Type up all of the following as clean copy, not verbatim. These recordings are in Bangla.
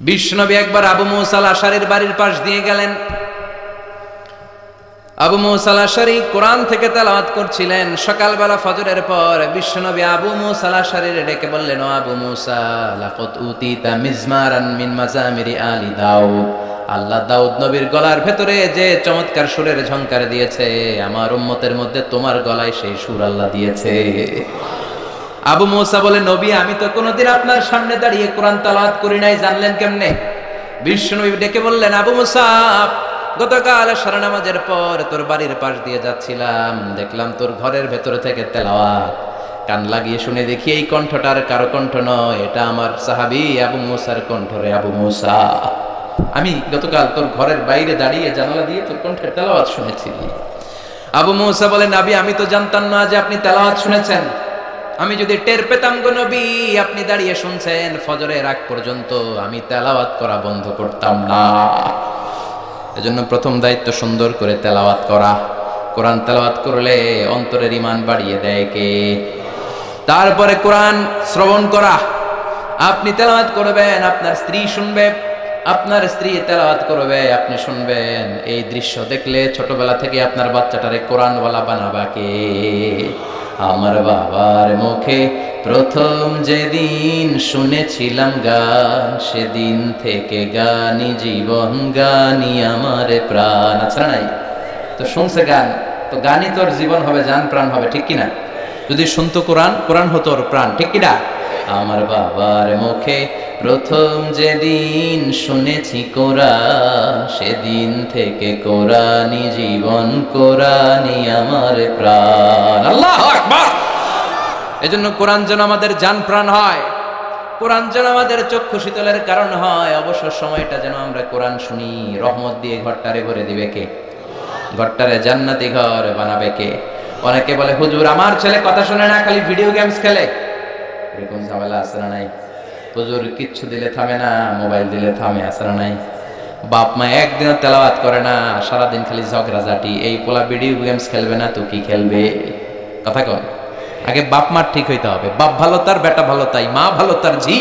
বিশ্বনবী একবার আবু মুসা আল আশারীর বাড়ির পাশ দিয়ে গেলেন। আবু মুসা আল আশারী কোরআন থেকে তেলাওয়াত করছিলেন। সকালবেলা ফজরের পর বিশ্বনবী আবু মুসা আল আশারীর ডেকে বললেন, ও আবু মুসা, লাকাদ উতিতা মিজমারান মিন মাজামিরি আলি দাউদ। আল্লাহ দাউদ নবীর গলার ভেতরে যে চমৎকার সুরের ঝংকার দিয়েছে, আমার উম্মতের মধ্যে তোমার গলায় সেই সুর আল্লাহ দিয়েছে। আবু মুসা বলে, নবী, আমি তো কোনোদিন আপনার সামনে দাঁড়িয়ে কোরআন তেলাওয়াত করি নাই, জানলেন কেমনে? বিশ্বনবী ডেকে বললেন, আবু মুসা, গতকাল এশার নামাজের পর তোর বাড়ির পাশ দিয়ে যাচ্ছিলাম, দেখলাম তোর ঘরের ভেতরে থেকে তেলাওয়াত। কান লাগিয়ে শুনে দেখি এই কণ্ঠটার কারো কণ্ঠ নয়, এটা আমার সাহাবী আবু মুসার কণ্ঠ। রে আবু মুসা, আমি গতকাল তোর ঘরের বাইরে দাঁড়িয়ে জানালা দিয়ে তোর কণ্ঠের তেলাওয়াত শুনেছি। আবু মুসা বলে, নবী, আমি তো জানতাম না যে আপনি তেলাওয়াত শুনেছেন। আমি যদি টের পেতাম গো নবী আপনি দাঁড়িয়ে শুনছেন ফজরের আগ পর্যন্ত, আমি তেলাওয়াত করা বন্ধ করতাম না। এজন্য প্রথম দায়িত্ব সুন্দর করে তেলাওয়াত করা। কোরআন তেলাওয়াত করলে অন্তরের ঈমান বাড়িয়ে দেয় কে? তারপরে কোরআন শ্রবণ করা। আপনি তেলাওয়াত করবেন, আপনার স্ত্রী শুনবে, আপনার স্ত্রী তেলাওয়াত করবে, আপনি শুনবেন। এই দৃশ্য দেখলে ছোটবেলা থেকে আপনার বাচ্চাটারে কোরআনওয়ালা বানাবা কে? আমার বাবার মুখে প্রথম যেদিন শুনেছিলাম গান, সেদিন থেকে গানি জীবন, গানি আমার প্রাণ। আচ্ছা নাই তো শুনছে গান, তো গানই তোর জীবন হবে, জান প্রাণ হবে, ঠিক কিনা? যদি শুনতো কোরআন, কোরআন হতো ওর প্রাণ, ঠিক কিনা? আমার বাবার মুখে প্রথম যেদিন শুনেছি কোরআন, সেদিন থেকে কোরআনই জীবন, কোরআনই আমার প্রাণ। আল্লাহু আকবার। এজন্য কোরআন যেন আমাদের জান প্রাণ হয়, কোরআন যেন আমাদের চক্ষু শীতলের কারণ হয়। অবসর সময়টা যেন আমরা কোরআন শুনি। রহমত দিয়ে ঘরটারে ভরে দিবে কে? ঘরটারে জান্নাতি ঘর বানাবে কে? অনেকে বলে, হুজুর, আমার ছেলে কথা শুনে না, খালি ভিডিও গেমস খেলে। এরকম ঝামেলা আছে না নাই? হুজুর কিচ্ছু দিলে থামে না, মোবাইল দিলে থামে, আছে না নাই? বাপ মা একদিনও তেলাওয়াত করে না, সারাদিন খালি ঝগড়াঝাটি। এই পোলা ভিডিও গেমস খেলবে না তো কি খেলবে? কথা কন। আগে বাপ মার ঠিক হইতে হবে। বাপ ভালো তার, বেটা ভালো তাই, মা ভালো তার ঝি,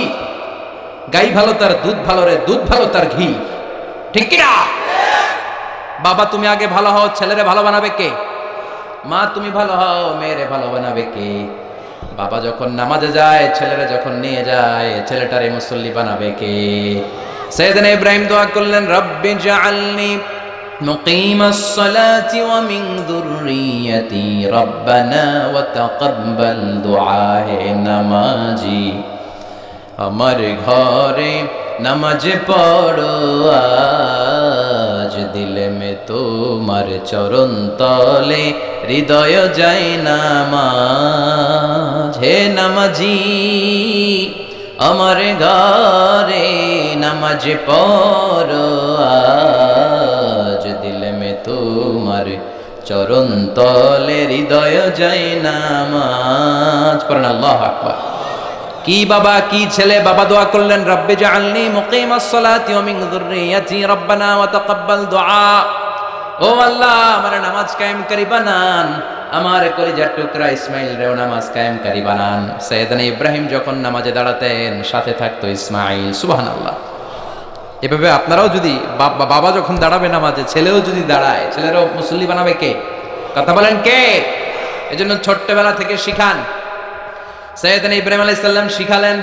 গাই ভালো তার দুধ ভালো রে, দুধ ভালো তার ঘি, ঠিক কিনা? বাবা তুমি আগে ভালো হও, ছেলেরে ভালো বানাবে কে? মা তুমি ভালো হও, মেয়েরে ভালো বানাবে কে? বাবা যখন নামাজে যায়, ছেলেরা যখন নিয়ে যায়, ছেলেটারে মুসল্লি বানাবে কে? সাইয়েদনা ইব্রাহিম দোয়া করলেন, রব্বি জাআলনি মুকিমাস সালাতি ওয়া মিন যুররিয়াতি রব্বানা ওয়া তাকাব্বাল দুআ। হে নামাজি, আমার ঘরে নামাজ পড়ো আজ, দিলে মে তোমার চরণ তলে হৃদয় যায় নামাজ। হে নামাজি, আমার ঘরে নামাজ পড়ো আজ, দিলে মে তোমার চরণ তলে হৃদয় যায় নামাজ। পড়েন আল্লাহু আকবার। কি বাবা কি ছেলে, বাবা দোয়া করলেন, রব্বি জাআলনি মুকিমাস সালাতি ওয়া মিন যুররিয়াতি রব্বানা ওয়া তাকাব্বাল দুআ। ও আল্লাহ, আমার নামাজ কায়েমকারী বানান, আমার কলিজার টুকরা ইসমাইল রেও নামাজ কায়েমকারী বানান। সাইয়েদনা ইব্রাহিম যখন নামাজে দাঁড়াতেন, সাথে থাকতো ইসমাইল। সুবহানাল্লাহ। এভাবে আপনারাও যদি বাবা যখন দাঁড়াবে নামাজে, ছেলেও যদি দাঁড়ায়, ছেলেরও মুসল্লি বানাবে কে? কথা বলেন কে? এজন্য ছোট্টবেলা থেকে শিখান। সাইয়েদনা ইব্রাহিম আলাইহিস সালাম শিখালেন,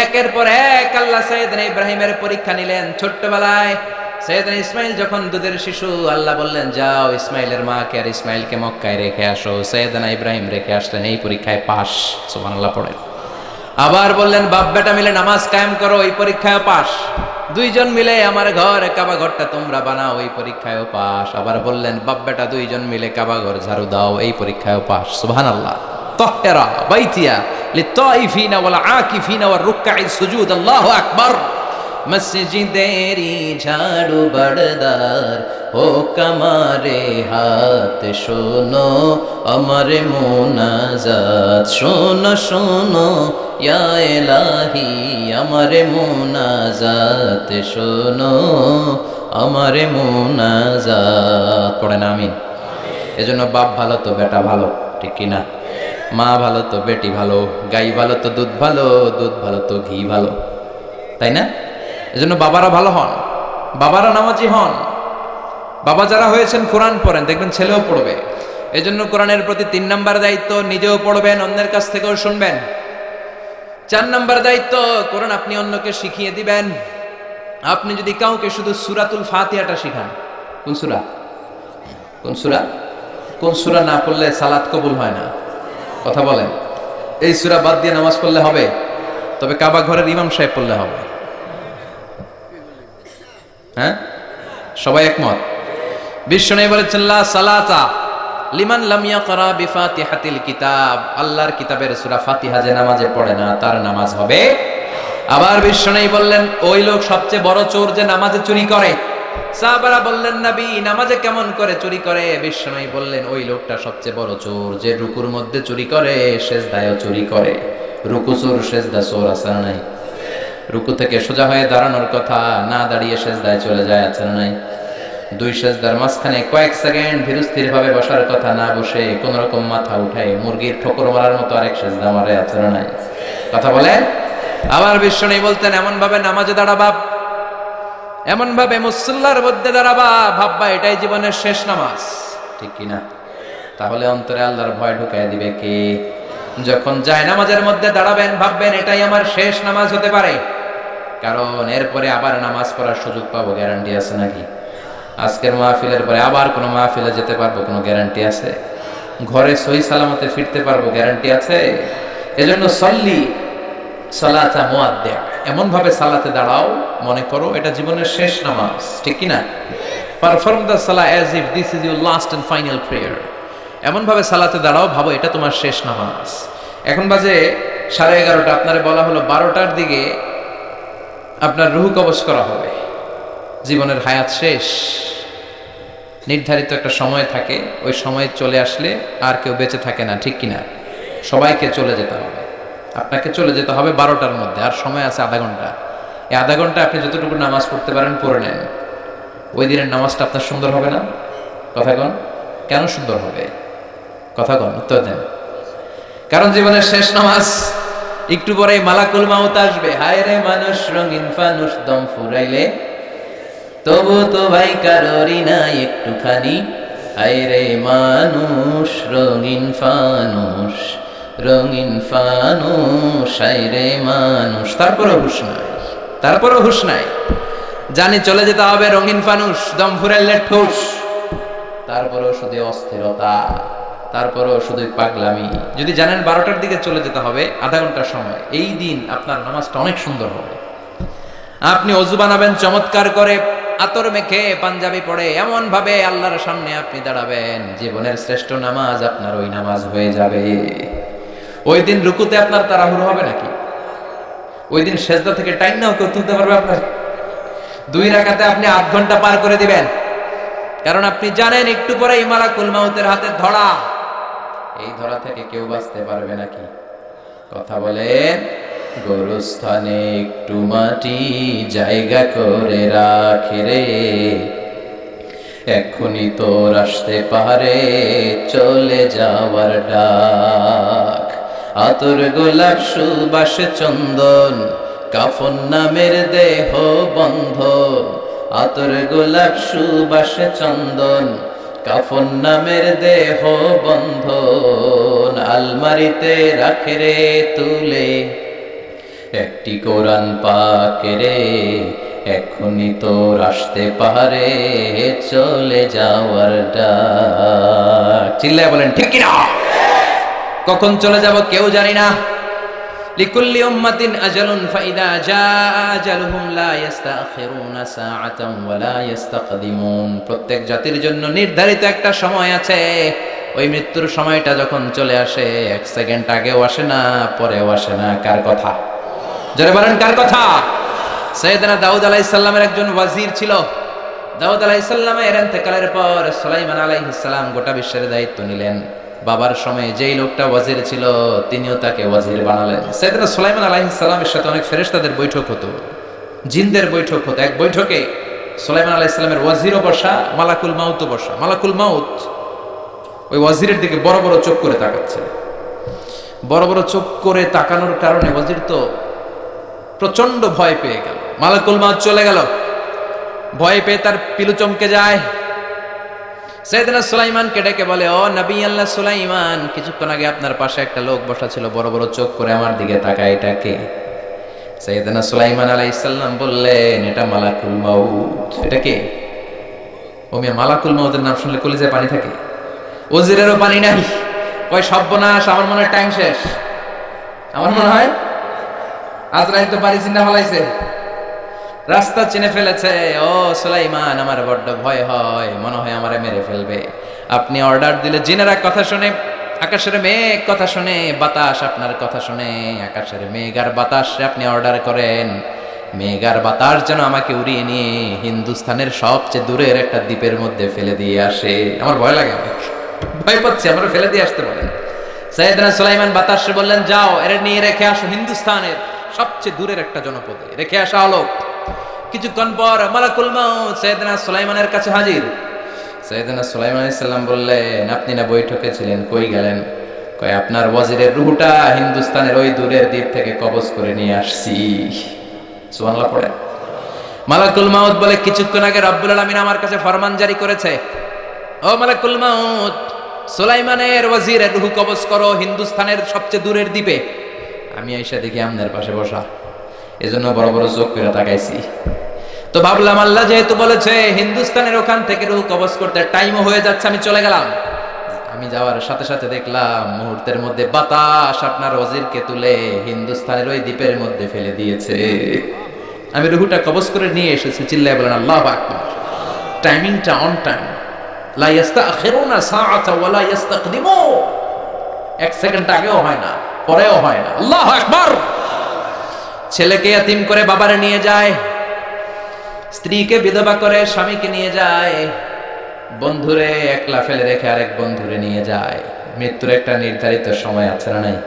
একের পর এক আল্লাহ সাইয়েদনা ইব্রাহিমের পরীক্ষা নিলেন। ছোট্টবেলায় সাইয়েদনা ইসমাইল যখন দুধের শিশু, আল্লাহ বললেন, যাও ইসমাইলের মাকে আর ইসমাইলকে মক্কায় রেখে আসো। সাইয়েদনা ইব্রাহিম রেখে আসলেন, এই পরীক্ষায় পাস। সুবহানাল্লাহ পড়েন। আবার বললেন, বাপ বেটা মিলে নামাজ কায়েম করো, এই পরীক্ষায় পাস। দুইজন মিলে আমার ঘর কাবা ঘরটা তোমরা বানাও, এই পরীক্ষায় পাস। আবার বললেন, বাপ বেটা দুইজন মিলে কাবা ঘর ঝাড়ু দাও, এই পরীক্ষায় পাস। সুবহানাল্লাহ। তাহরা বাইতিয়া লিত্তাইফিনা ওয়াল আকিফিনা ওয়ার রুকআইস সুজুদ। আল্লাহু আকবার। মসজিদেরি ঝাড়ু বড়দার ও কামারে হাত, শোনো আমার মুনাজাত, শোনো শোনো ইয়া ইলাহি আমার মুনাজাত, শোনো আমার মুনাজাত। পড়েন আমিন। এজন্য বাপ ভালো তো বেটা ভালো, ঠিক কিনা? মা ভালো তো বেটি ভালো, গাই ভালো তো দুধ ভালো, দুধ ভালো তো ঘি ভালো, তাই না? এজন্য বাবারা ভালো হন, বাবারা নামাজি হন। বাবা যারা হয়েছেন কোরআন পড়েন, দেখবেন ছেলেও পড়বে। এজন্য কোরআনের প্রতি 3 নাম্বার দায়িত্ব, নিজেও পড়বেন, অন্যের কাছ থেকেও শুনবেন। 4 নাম্বার দায়িত্ব, কোরআন আপনি অন্যকে শিখিয়ে দিবেন। আপনি যদি কাউকে শুধু সূরাতুল ফাতিহাটা শিখান, কোন সূরা? কোন সূরা? কোন সূরা না পড়লে সালাত কবুল হয় না? কথা বলেন। এই সূরা বাদ দিয়ে নামাজ পড়লে হবে? তবে কাবা ঘরের ইমাম সাহেব পড়লে হবে। হ্যাঁ, সবাই একমত? বিশ্বনবী বলেছেন লা সালাতা লিমান লাম ইয়াকরা বিফাতিহাতিল কিতাব, আল্লাহর কিতাবের সূরা ফাতিহা যে নামাজে পড়ে না তার নামাজ হবে। আবার বিশ্বনবী বললেন ওই লোক সবচেয়ে বড় চোর যে নামাজে চুরি করে। সাহাবারা বললেন নবী নামাজে কেমন করে চুরি করে? বিশ্বনবী বললেন ওই লোকটা সবচেয়ে বড় চোর যে রুকুর মধ্যে চুরি করে, সেজদায়ও চুরি করে। রুকু চোর, সেজদা চোর, আছে না নাই? রুকু থেকে সোজা হয়ে দাঁড়ানোর কথা, না দাঁড়িয়ে সেজদায় চলে যায়, আছে না নাই? 2 সেজদার মাঝখানে কয়েক সেকেন্ড ধীরস্থির ভাবে বসার কথা, না বসে কোন রকম মাথা উঠায় মুরগির ঠোকর মারার মতো আরেক সেজদা মারে, আছে না নাই? কথা বলে। আবার বিশ্বনবী বলতেন এমন ভাবে নামাজে দাঁড়াবা, এমন ভাবে মুসল্লার মধ্যে দাঁড়াবা, ভাববা এটাই জীবনের শেষ নামাজ। ঠিক কিনা? তাহলে অন্তরে আল্লাহর ভয় ঢুকায় দিবে কে? যখন যায় নামাজের মধ্যে দাঁড়াবেন ভাববেন এটাই আমার শেষ নামাজ হতে পারে, কারণ এরপরে আবার নামাজ পড়ার সুযোগ পাবো, গ্যারান্টি আছে নাকি? আজকের মাহফিলের পরে আবার কোনো মাহফিলে যেতে পারবো, কোনো গ্যারান্টি আছে? ঘরে সহি সালামতে ফিরতে পারবো, গ্যারান্টি আছে? এজন্য সল্লি সালাতা মুআদ্দি, এমন ভাবে সালাতে দাঁড়াও মনে করো এটা জীবনের শেষ নামাজ। ঠিক কি না? পারফর্ম দ্য সালাহ as if this is your last and final prayer. এমন ভাবে সালাতে দাঁড়াও, ভাবো এটা তোমার শেষ নামাজ। এখন বাজে 11:30, আপনারে বলা হলো 12টার দিকে আপনার রূহ কবজ করা হবে, জীবনের হায়াত শেষ। নির্ধারিত একটা সময় থাকে, ওই সময় চলে আসলে আর কেউ বেঁচে থাকে না। ঠিক কিনা? সবাইকে চলে যেতে হবে, আপনাকে চলে যেতে হবে 12টার মধ্যে, আর সময় আছে আধা ঘন্টা। এই আধা ঘন্টা আপনি যতটুকু নামাজ পড়তে পারেন পড়ে নেন। ওই দিনের নামাজটা আপনার সুন্দর হবে না? কথা কন। কেন সুন্দর হবে? কথা কন, উত্তর দেন। কারণ জীবনের শেষ নামাজ। একটু পরে মালাকুল মাউত আসবে। হায় রে মানুষ রঙিন ফানুষ, দম ফুরাইলে তবু তো ভাই কারোরই নাই একটুখানি। হায় রে মানুষ রঙিন ফানুষ, রঙিন ফানুষ, হায় রে মানুষ। তারপরও হুশ নাই, তারপরও হুশ নাই। জানি চলে যেতে হবে রঙিন ফানুষ, দম ফুরাইলে ঠুস। তারপরও শুধু অস্থিরতা, তারপরও শুধু পাগলামি। যদি জানেন 12টার দিকে চলে যেতে হবে, আধা ঘন্টার সময়, এই দিন আপনার নামাজটা অনেক সুন্দর হবে। আপনি অজু বানাবেন চমৎকার করে, আতর মেখে, পাঞ্জাবি পরে, এমন ভাবে আল্লাহর সামনে আপনি দাঁড়াবেন, জীবনের শ্রেষ্ঠ নামাজ আপনার ওই নামাজ হয়ে যাবে। ওই দিন রুকুতে আপনার তাড়াহুড়ো হবে নাকি? ওই দিন সেজদা থেকে টাইম নাও কেউ তুলতে পারবে আপনার? 2 রাকাতে আপনি 8 ঘন্টা পার করে দিবেন, কারণ আপনি জানেন একটু পরে মালাকুল মাউতের হাতে ধরা। এই ধরা থেকে কেউ বাঁচতে পারবে নাকি? কথা বলে। গোরস্থানে একটু মাটি জায়গা করে রাখে রে, এখনই তোর আসতে পারে চলে যাওয়ার ডাক। আতর গোলাপ সুবাসে চন্দন, কাফন নামের দেহ বন্ধন। আতর গোলাপ সুবাসে চন্দন, কাফন নামের দেহ বন্ধন। আলমারিতে রাখে রে তুলে একটি কোরআন পাক রে, এখনই তোর আসতে পারে চলে যাওয়ার ডাক। চিল্লায় বলেন ঠিক কিনা? কখন চলে যাব কেউ জানি না। লিকুল্লি উম্মাতিন আজালুন ফাইদা জাআ আজালুহুম লা ইস্তাখিরুনা সাআতান ওয়া লা ইস্তাকদিমুন। প্রত্যেক জাতির জন্য নির্ধারিত একটা সময় আছে। ওই মৃত্যুর সময়টা যখন চলে আসে, 1 সেকেন্ড আগেও আসে না, পরেও আসে না। কার কথা? যারা বলেন কার কথা? সাইয়েদনা দাউদ আলাইহিস সালামের একজন ওয়াজির ছিল। দাউদ আলাইহিস সালামের ইন্তেকালের পর সুলাইমান আলাইহিস সালাম গোটা বিশ্বের দায়িত্ব নিলেন। বাবার সময় যেই লোকটা ওয়াজির ছিল, তিনিও তাকে ওয়াজির বানালেন। সাইয়েদনা সুলাইমান আলাইহিস সালামের সাথে অনেক ফেরেশতাদের বৈঠক হতো, জিনদের বৈঠক হতো। এক বৈঠকে সুলাইমান আলাইহিস সালামের ওয়াজিরও বসা, মালাকুল মাউতও বসা। মালাকুল মাউত ওই ওয়াজিরের দিকে বড় বড় চোখ করে তাকাচ্ছে। বড় বড় চোখ করে তাকানোর কারণে ওয়াজির তো প্রচন্ড ভয় পেয়ে গেল। মালাকুল মাউত চলে গেল, ভয় পেয়ে তার পিলু চমকে যায়। সাইয়েদনা সুলাইমানকে ডেকে বলে, ও নবী আল্লাহ সুলাইমান, কিছুক্ষণ আগে আপনার পাশে একটা লোক বসা ছিল, বড় বড় চোখ করে আমার দিকে তাকায়, এটা কে? সাইয়েদনা সুলাইমান আলাইহিস সালাম বললেন, এটা মালাকুল মাউত। এটা কে? ও মিয়া, মালাকুল মাউতের নাম শুনলে কলিজায় পানি থাকে, ওজিরেরও পানি নাই। ওই সর্বনাশ, আমার মনে হয় টাইম শেষ। আমার মনে হয় আজরাইল তো বাড়ি চিন্তা ফেলাইছে, রাস্তা চিনে ফেলেছে। ও সুলাইমান, আমার বড্ড ভয় হয়, মনে হয় আমারে মেরে ফেলবে। আপনি অর্ডার দিলে জিনেরা কথা শুনে, আকাশের মেঘ কথা শুনে, বাতাস আপনার কথা শুনে, আকাশের মেঘ আর বাতাসে আপনি অর্ডার করেন, মেঘ আর বাতাস যেন আমাকে উড়িয়ে নিয়ে হিন্দুস্তানের সবচেয়ে দূরের একটা দ্বীপের মধ্যে ফেলে দিয়ে আসে। আমার ভয় লাগে, ভয় পাচ্ছি, আমার ফেলে দিয়ে আসতে বলেন। সাইয়েদনা সুলাইমান বাতাসে বললেন, যাও এর নিয়ে রেখে আসো হিন্দুস্তানের সবচেয়ে দূরের একটা জনপদে, রেখে আসা হলো। কিছুক্ষণ পর মালাকুল মাউত সাইয়েদনা সুলাইমানের কাছে হাজির। সাইয়েদনা সুলাইমান আলাইহিস সালাম বললেন, আপনি না বৈঠকে ছিলেন, কই গেলেন? কয়, আপনার ওয়াজিরের রূহটা হিন্দুস্তানের ওই দূরের দ্বীপ থেকে কবজ করে নিয়ে আসছি। সুবহানাল্লাহ পড়ে। মালাকুল মাউত বলে, কিছুক্ষণ আগে রব্বুল আলামিন আমার কাছে ফরমান জারি করেছে, ও মালাকুল মাউত, সুলাইমানের ওয়াজিরের রূহ কবজ করো হিন্দুস্তানের সবচেয়ে দূরের দ্বীপে। আমি আইসা দেখি আপনার পাশে বসা, এজন্য বড় বড় চোখ করে তাকাইছি। তো ভাবলাম, আল্লাহ যেহেতু বলেছে হিন্দুস্তানের ওখান থেকে রূহ কবজ করতে, টাইমও হয়ে যাচ্ছে, আমি চলে গেলাম। আমি যাওয়ার সাথে সাথে দেখলাম মুহূর্তের মধ্যে বাতাস আপনার ওয়াজিরকে তুলে হিন্দুস্তানের ওই দ্বীপের মধ্যে ফেলে দিয়েছে। আমি রূহটা কবজ করে নিয়ে এসেছি। চিল্লায় বলেন আল্লাহু আকবার। টাইমিংটা অন টাইম, লা ইস্তাখিরুনা সাআতা ওয়া লা ইস্তাকদিমুন। এক সেকেন্ড আগেও হয় না, পরেও হয় না। আল্লাহু আকবার। ছেলেকে ইয়াতিম করে বাবারে নিয়ে যায়, স্ত্রীকে বিধবা করে স্বামীকে নিয়ে যায়, বন্ধুরে একলা ফেলে রেখে আরেক বন্ধুরে নিয়ে যায়। মৃত্যুর একটা নির্ধারিত সময় আছে না নাই?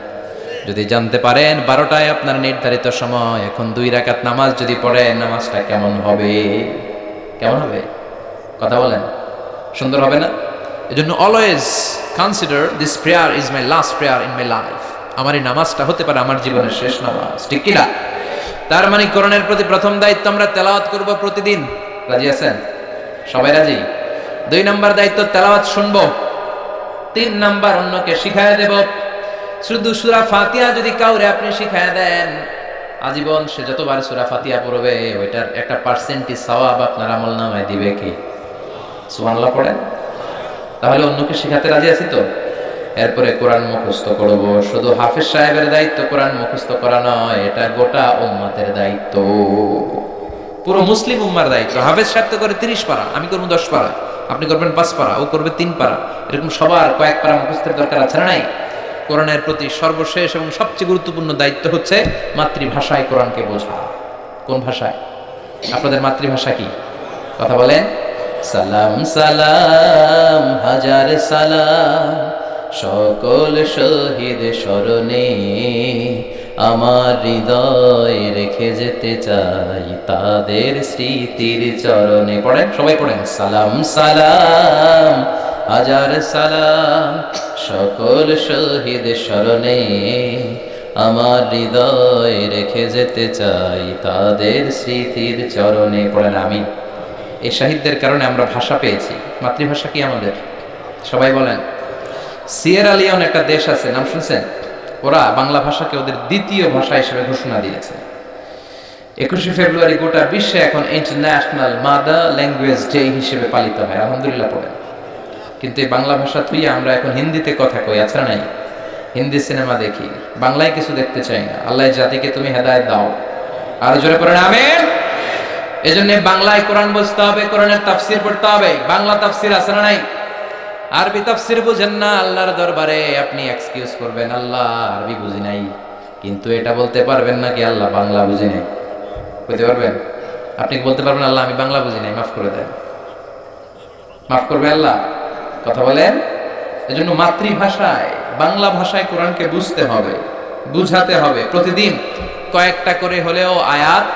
যদি জানতে পারেন 12টায় আপনার নির্ধারিত সময়, এখন 2 রাকাত নামাজ যদি পড়েন, নামাজটা কেমন হবে? কেমন হবে? কথা বলেন, সুন্দর হবে না? এজন্য always consider this prayer is my last prayer in my life. আমার এই নামাজটা হতে পারে আমার জীবনের শেষ নামাজ, ঠিক কি না? তার মানে কোরআনের প্রতি প্রথম দায়িত্ব আমরা তেলাওয়াত করব প্রতিদিন। রাজি আছেন? সবাই রাজি? 2 নাম্বার দায়িত্ব তেলাওয়াত শুনবো। 3 নাম্বার অন্যকে শিখায় দেব। শুধু সূরা ফাতিহা যদি কাউরে আপনি শিখায় দেন, আজীবন সে যতবার সূরা ফাতিহা পড়বে, ওইটার একটা পার্সেন্টেজ সওয়াব আপনার আমলনামায় দিবে কি? সুবহানাল্লাহ পড়েন। তাহলে অন্যকে শিখাতে রাজি আছি তো? এরপরে কোরআন মুখস্থ করব। শুধু হাফেজ সাহেবের দায়িত্ব কোরআন মুখস্থ করা নয়, এটা গোটা উম্মতের দায়িত্ব, পুরো মুসলিম উম্মার দায়িত্ব। হাফেজ সাহেব তো করে 30 পারা, আমি করব 10 পারা, আপনি করবেন 5 পারা, ও করবে 3 পারা, এরকম সবার কয়েক পারা মুখস্থের দরকার আছে না নাই? কোরআনের প্রতি সর্বশেষ এবং সবচেয়ে গুরুত্বপূর্ণ দায়িত্ব হচ্ছে মাতৃভাষায় কোরআনকে বোঝা। কোন ভাষায়? আপনাদের মাতৃভাষা কি? কথা বলেন। সালাম সালাম হাজার সালাম সকল শহীদ স্মরণে, আমার হৃদয় রেখে যেতে চাই তাদের স্মৃতির চরণে। পড়েন, সবাই পড়েন। সালাম সালাম হাজার সালাম সকল শহীদ স্মরণে, আমার হৃদয় রেখে যেতে চাই তাদের স্মৃতির চরণে। পড়েন আমিন। এই শহীদদের কারণে আমরা ভাষা পেয়েছি। মাতৃভাষা কি আমাদের? সবাই বলেন। সিয়েরা লিওন একটা দেশ আছে, নাম শুনছেন? ওরা বাংলা ভাষাকে ওদের দ্বিতীয় ভাষা হিসেবে ঘোষণা দিয়েছে। 21শে ফেব্রুয়ারি গোটা বিশ্বে এখন ইন্টারন্যাশনাল মাদার ল্যাঙ্গুয়েজ ডে হিসেবে পালিত হয়। আলহামদুলিল্লাহ পড়েন। কিন্তু এই বাংলা ভাষা থুইয়া আমরা এখন হিন্দিতে কথা কই, আছে নাই? হিন্দি সিনেমা দেখি, বাংলায় কিছু দেখতে চাই না। আল্লাহ জাতিকে তুমি হেদায়েত দাও। আর জোরে পড়েন আমিন। এজন্য বাংলায় কোরআন বুঝতে হবে, কোরআনের তাফসীর পড়তে হবে। বাংলা তাফসীর আছে না নাই? আরবি তাফসীর বুঝেন না, আল্লাহর দরবারে আপনি এক্সকিউজ করবেন, আল্লাহ আরবি বুঝি নাই। কিন্তু এটা বলতে পারবেন না কি আল্লাহ বাংলা বুঝি নাই? বলতে পারবেন? আপনি বলতে পারবেন আল্লাহ আমি বাংলা বুঝি নাই, মাফ করে দেন? মাফ করবে আল্লাহ? কথা বলেন। এজন্য মাতৃভাষায় বাংলা ভাষায় কোরআনকে বুঝতে হবে, বুঝাতে হবে। প্রতিদিন কয়েকটা করে হলেও আয়াত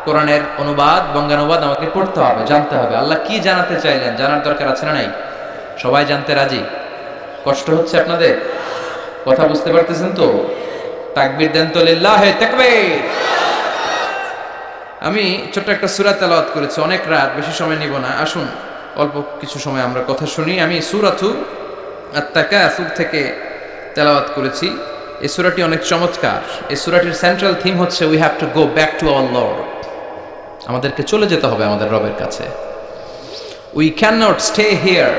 কোরআনের অনুবাদ, বঙ্গানুবাদ আমাকে পড়তে হবে, জানতে হবে। আল্লাহ কি জানাতে চাইলেন জানার দরকার আছে না নাই? সবাই জানতে রাজি? কষ্ট হচ্ছে আপনাদের? কথা বুঝতে পারতেছেন তো? তাকবীর দেন তো, লিল্লাহে তাকবীর। আমি ছোট্ট একটা সূরা তেলাওয়াত করেছি, অনেক রাত, বেশি সময় নিব না। আসুন অল্প কিছু সময় আমরা কথা শুনি। আমি সূরাতু আত-তাকাসুর থেকে তেলাওয়াত করেছি। এই সূরাটি অনেক চমৎকার। এই সূরাটির সেন্ট্রাল থিম হচ্ছে we have to go back to our Lord. আমাদেরকে চলে যেতে হবে আমাদের রবের কাছে। We can not stay here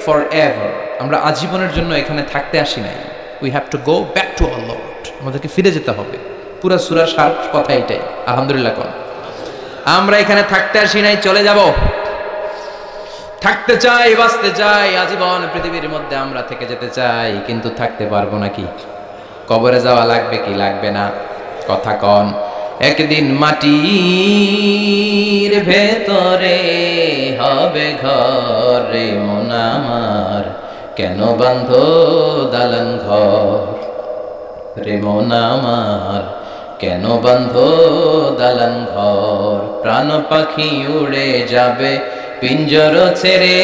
for ever. আমরা আজীবনের জন্য এখানে থাকতে আসি নাই। We have to go back to our Lord. আমাদেরকে ফিরে যেতে হবে। পুরা সূরার সার কথা এটাই। আলহামদুলিল্লাহ কোন আমরা এখানে থাকতে আসি নাই, চলে যাব। থাকতে চাই, বাঁচতে চাই, আজীবন পৃথিবীর মধ্যে আমরা থেকে যেতে চাই, কিন্তু থাকতে পারবো নাকি? কবরে যাওয়া লাগবে কি লাগবে না? কথা কন। একদিন মাটির ভেতরে হবে ঘর রে মন আমার, কেন বাঁধো দালান ঘর রে মন আমার, কেন বাঁধো দালান ঘর। প্রাণ পাখি উড়ে যাবে পিঞ্জর ছেড়ে,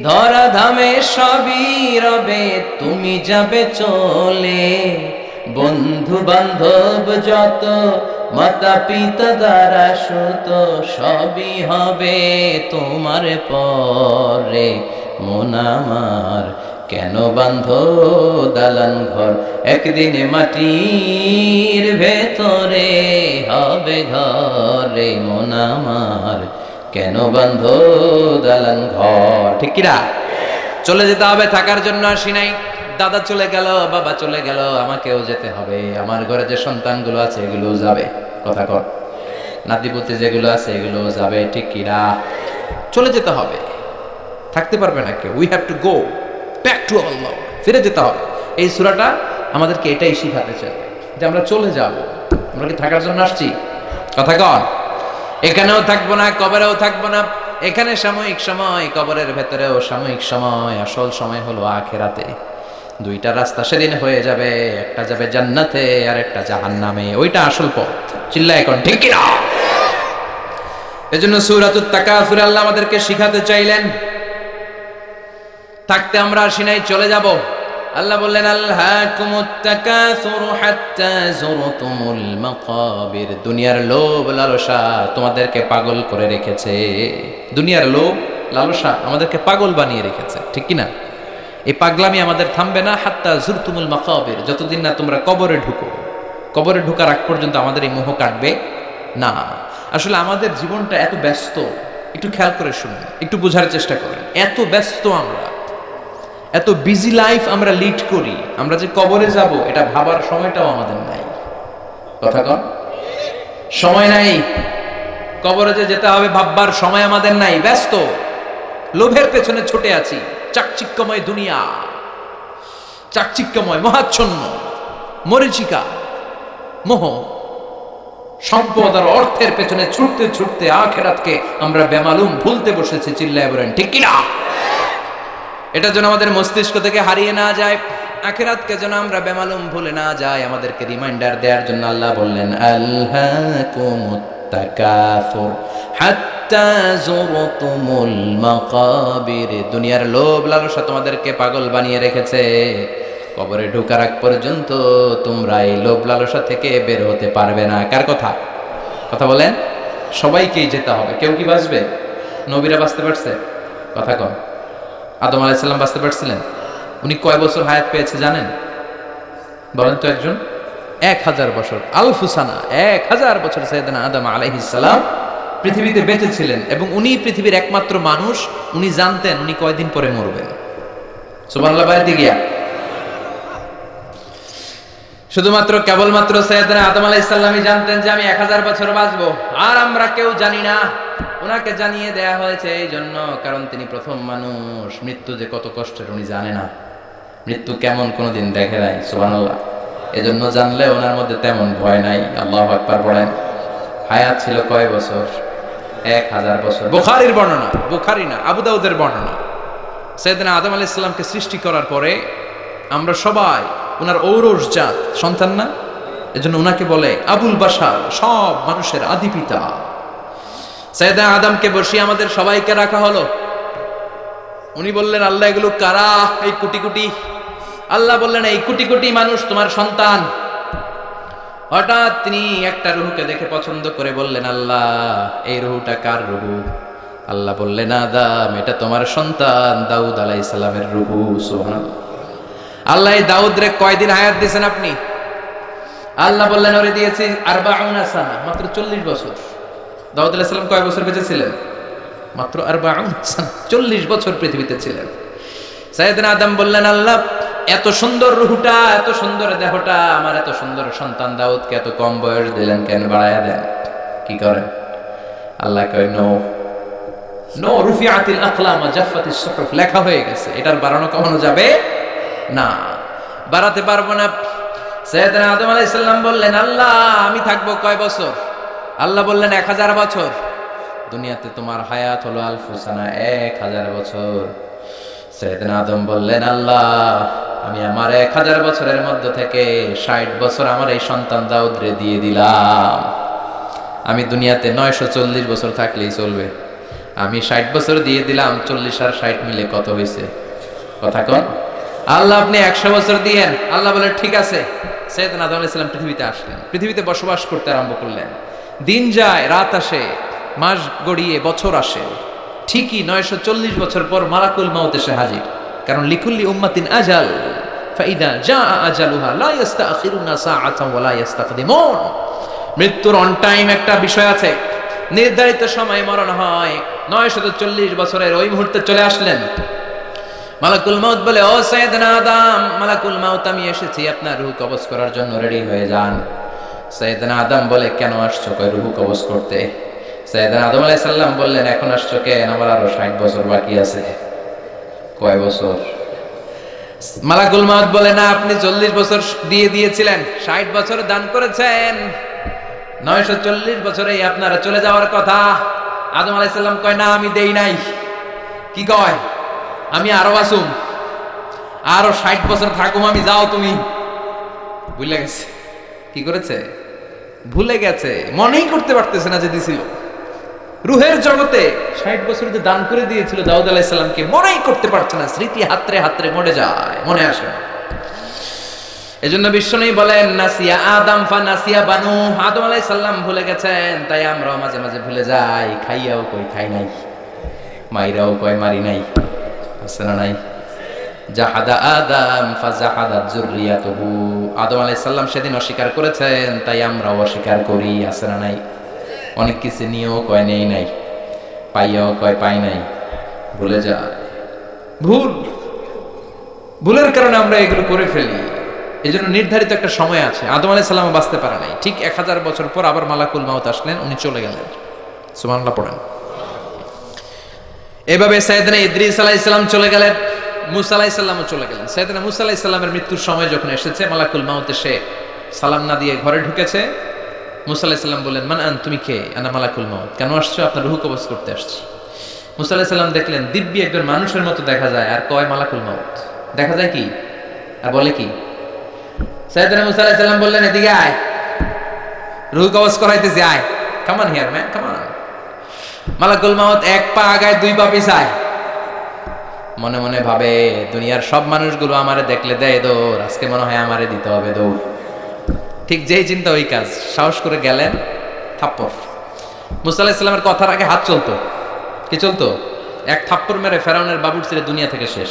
ধরা ধামে সবই রবে তুমি যাবে চলে। বন্ধু বান্ধব যত, মাতা পিতা দ্বারা সুত, সবই হবে তোমার পরে মন আমার, কেন বাঁধো দালান ঘর। একদিন মাটির ভেতরে হবে ঘরে মন আমার, কেন বাঁধো দালান ঘর। ঠিক কিনা? চলে যেতে হবে, থাকার জন্য আসি নাই। দাদা চলে গেল, বাবা চলে গেল, আমাকেও যেতে হবে। আমার ঘরে যে সন্তানগুলো আছে এগুলোও যাবে। কথা কর। নাতিপুতি যেগুলো আছে এগুলোও যাবে। ঠিক কিনা? চলে যেতে হবে, থাকতে পারবে না কেউ। We have to go back to our Lord. ফিরে যেতে হবে। এই সূরাটা আমাদেরকে এটাই শিখাতে চায় যে আমরা চলে যাব। আমরা কি থাকার জন্য আসছি? কথা কন। এখানেও থাকবো না, কবরেও থাকবো না। এখানে সাময়িক সময়, কবরের ভেতরেও সাময়িক সময়, আসল সময় হলো আখিরাতে। দুইটা রাস্তা সেদিন হয়ে যাবে, একটা যাবে জান্নাতে আর একটা জাহান্নামে। ওইটা আসল পথ। চিল্লায় এখন ঠিক কিনা? এজন্য সূরাতুত তাকাসুর আল্লাহ আমাদেরকে শিখাতে চাইলেন থাকতে আমরা আসি নাই, চলে যাব। আল্লাহ বললেন আলহাকুমুত তাকাসুর হাত্তা যুরতুমুল মাকাবির। দুনিয়ার লোভ লালসা তোমাদেরকে পাগল করে রেখেছে। দুনিয়ার লোভ লালসা আমাদেরকে পাগল বানিয়ে রেখেছে। ঠিক কি না? এই পাগলামি আমাদের থামবে না। হাত্তা যুরতুমুল মাকাবির, যতদিন না তোমরা কবরে ঢুকো। কবরে ঢোকার আগ পর্যন্ত আমাদের এই মোহ কাটবে না। আসলে আমাদের জীবনটা এত ব্যস্ত, একটু খেয়াল করে শুনুন, একটু বোঝার চেষ্টা করেন। এত ব্যস্ত আমরা, এত বিজি লাইফ আমরা লিড করি, আমরা যে কবরে যাব এটা ভাবার সময়টাও আমাদের নাই। কথা কন। সময় নাই। কবরে যে যেতে হবে ভাববার সময় আমাদের নাই। ব্যস্ত, লোভের পেছনে ছুটে আছি। চাকচিক্যময় দুনিয়া, চাকচিক্যময়, মহাচ্ছন্ন, মরীচিকা, মোহ, সম্পদ আর অর্থের পেছনে ছুটতে ছুটতে আখিরাতকে আমরা বেমালুম ভুলতে বসেছি। চিল্লায় বলেন ঠিক কিনা? এটা যেন আমাদের মস্তিষ্ক থেকে হারিয়ে না যায়। আখিরাতকে যেন আমরা বেমালুম ভুলে না যাই, আমাদেরকে রিমাইন্ডার দেওয়ার জন্য আল্লাহ বললেন আলহাকুমুত তাকাসুর হাত্তা যুরতুমুল মাকাবির। দুনিয়ার লোভ লালসা তোমাদেরকে পাগল বানিয়ে রেখেছে। কবরে ঢোকার আগ পর্যন্ত তোমরা এই লোভ লালসা থেকে বের হতে পারবে না। কার কথা? কথা বলেন। সবাইকেই যেতে হবে। কেউ কি বাঁচবে? নবীরা বাঁচতে পারছে? কথা কন। আদম আলাইহিস সালাম বাঁচতে পারছিলেন? উনি কয় বছর হায়াত পেয়েছে জানেন? বলেন তো একজন। 1000 বছর। আলফুসানা, 1000 বছর সাইয়েদনা আদম আলাইহিস সালাম পৃথিবীতে বেঁচে ছিলেন। এবং উনি পৃথিবীর একমাত্র মানুষ, উনি জানতেন উনি কয়দিন পরে মরবেন। সুবহানাল্লাহ। বাইরে গিয়া শুধুমাত্র কেবলমাত্র সাইয়েদনা আদম আলাইহিস সালামই জানতেন যে আমি 1000 বছর বাঁচবো, আর আমরা কেউ জানি না। ওনাকে জানিয়ে দেয়া হয়েছে এই জন্য, কারণ তিনি প্রথম মানুষ। মৃত্যু যে কত কষ্টের উনি জানে না, মৃত্যু কেমন কোনোদিন দেখে নাই। সুবহানাল্লাহ। এজন্য জানলে ওনার মধ্যে তেমন ভয় নাই। আল্লাহু আকবার বলেন। হায়াত ছিল কয় বছর? 1000 বছর। বুখারীর বর্ণনা, বুখারী না, আবু দাউদের বর্ণনা। সাইয়েদনা আদম আলাইহিস সালামকে সৃষ্টি করার পরে আমরা সবাই ওনার ঔরস জাত সন্তান না, এজন্য ওনাকে বলে আবুল বাশার, সব মানুষের আদি পিতা। সাইয়েদনা আদমকে বসিয়ে আমাদের সবাইকে রাখা হলো। উনি বললেন আল্লাহ এগুলো কারা? এই কোটি কোটি। আল্লাহ বললেন এই কোটি কোটি মানুষ তোমার সন্তান। হঠাৎ তিনি একটা রুহুকে দেখে পছন্দ করে বললেন, আল্লাহ এই রুহুটা কার রুহু? আল্লাহ বললেন, আদম এটা তোমার সন্তান দাউদ আলাইহিস সালামের রুহু। সুবহানাল্লাহ। আল্লাহ এই দাউদ রে কয়দিন হায়াত দিয়েছেন আপনি? আল্লাহ বললেন, ওরে দিয়েছি 40 সানা, মাত্র 40 বছর। দাউদ আলাইহিস সালাম কয় বছর বেঁচে ছিলেন? মাত্র 40 সানা, 40 বছর পৃথিবীতে ছিলেন। সাইয়েদনা আদম বললেন, আল্লাহ এত সুন্দর রূহটা, এত সুন্দর দেহটা আমার এত সুন্দর সন্তান দাউদকে এত কম বয়স দিলেন কেন? বাড়ায়া দেন। কি করেন? আল্লাহ কয়, নো নো, রুফিআতিল আকলাম ওয়া জাফফাতিস সুহুফ, লেখা হয়ে গেছে, এটার বাড়ানো কমানো যাবে না, বাড়াতে পারবো না। সাইয়েদনা আদম আলাইহিস সালাম বললেন, আল্লাহ আমি থাকবো কয় বছর? আল্লাহ বললেন 1000 বছর। দুনিয়াতে তোমার হায়াত হলো আলফু সানা, 1000 বছর। সাইয়েদনা আদম বললেন, আল্লাহ আমি আমার 1000 বছরের মধ্য থেকে 60 বছর আমার এই সন্তান দাউদরে দিয়ে দিলাম। আমি দুনিয়াতে 940 বছর থাকলেই চলবে, আমি 60 বছর দিয়ে দিলাম। 40 আর 60 মিলে কত হয়েছে? কথা কন। আল্লাহ আপনি 100 বছর দিয়েন। আল্লাহ বলেন, ঠিক আছে। সাইয়েদনা আদম আলাইহিস সালাম পৃথিবীতে আসলেন, পৃথিবীতে বসবাস করতে আরম্ভ করলেন। দিন যায়, রাত আসে, মাস গড়িয়ে বছর আসে। ঠিকই 940 বছর পর মালাকুল মাউত এসে হাজির। কারণ লিকুল্লি উম্মাতিন আজাল, ফাইদা জাআ আজালুহা লা ইস্তাখিরুনা সাআতান ওয়া লা ইস্তাকদিমুন। মৃত্যুর অন টাইম একটা বিষয় আছে, নির্ধারিত সময় মরণ হয়। 940 বছরের ওই মুহূর্তে চলে আসলেন। মালাকুল মাউত বলে, ও সাইয়েদনা আদম, মালাকুল মাউত আমি এসেছি, আপনার রূহ কবজ করার জন্য রেডি হয়ে যান। সাইয়েদনা আদম বলে, কেন আসছো? কয় রূহ কবজ করতে। সাইয়েদনা আদম আলাইহিস সালাম বললেন, এখন আসছো কেন? আমার আরো 60 বছর বাকি আছে। কয় বছর? মালাকুল মাউত বলে, না আপনি 40 বছর দিয়ে দিয়েছিলেন, 60 বছর দান করেছেন, 940 বছরেই আপনারা চলে যাওয়ার কথা। আদম আলাইহিস সালাম কয়, না আমি দেই নাই। কি কয়? আমি আরো আসুম, আরো 60 বছর থাকুম আমি, যাও তুমি। ভুলে গেছে। কি করেছে? ভুলে গেছে, মনেই করতে পারতেছে না যে দিছিল। রুহের জগতে 60 বছর যে দান করে দিয়েছিল দাউদ আলাইহিস সালামকে, মনেই করতে পারছে না। স্মৃতি হাতরে হাতরে মরে যায়, মনে আসে না। এজন্য বিশ্বনবী বলেন, নাসিয়া আদম ফা নাসিয়া বানু। আদম আলাইহিস সালাম ভুলে গেছেন, তাই আমরাও মাঝে মাঝে ভুলে যাই। খাইয়াও কই খাই নাই, মাইরাও কয় মারি নাই, আছে না নাই? জাহাদা আদম ফাজাহাদাত যুররিয়াতুহু। আদম আলাইহিস সালাম সেদিন অস্বীকার করেছেন, তাই আমরাও অস্বীকার করি, আছে না নাই? অনেক কিছু নিয়েও কয় নেই নাই, পাইয়াও কয় পাই নাই, ভুলে যায়। ভুলের কারণে আমরা এগুলো করে ফেলি। এই জন্য নির্ধারিত একটা সময় আছে। আদম আলাইহিস সালাম বাঁচতে পারে নাই, ঠিক 1000 বছর পর আবার মালাকুল মাউত আসলেন, উনি চলে গেলেন। সুবহানাল্লাহ পড়েন। এভাবে সাইয়েদনা ইদ্রিস আলাইহিস সালাম চলে গেলেন, মুসা আলাইহিস সালামও চলে গেলেন। সাইয়েদনা মুসা আলাইহিস সালামের মৃত্যুর সময় যখন এসেছে, মালাকুল মাউত এসে সালাম না দিয়ে ঘরে ঢুকেছে। মুসা আলাইহিস সালাম বললেন, মান আন, তুমি কে? আনা মালাকুল মাউত। কেন আসছো? আপনার রূহ কবজ করতে আসছি। মুসা আলাইহিস সালাম দেখলেন দিব্যি একজন মানুষের মতো দেখা যায়, আর কয় মালাকুল মাউত। দেখা যায় কি আর বলে কি? সাইয়েদনা মুসা আলাইহিস সালাম বললেন, এদিকে আয়, রূহ কবজ করাইতেছি, আয়, come on here man, come on. মালাকুল মাউত 1 পা আগায় 2 পা পিছায়। মনে মনে ভাবে, দুনিয়ার সব মানুষগুলো আমারে দেখলে দেয় দৌড়, আজকে মনে হয় আমারে দিতে হবে দৌড়। ঠিক যেই চিন্তা ওই কাজ। সাহস করে গেলেন, থাপ্পড়। মুসা আলাইহিস সালামের কথার আগে হাত চলতো। কি চলতো? এক থাপ্পড় মেরে ফেরাউনের বাবুর ছেলে দুনিয়া থেকে শেষ।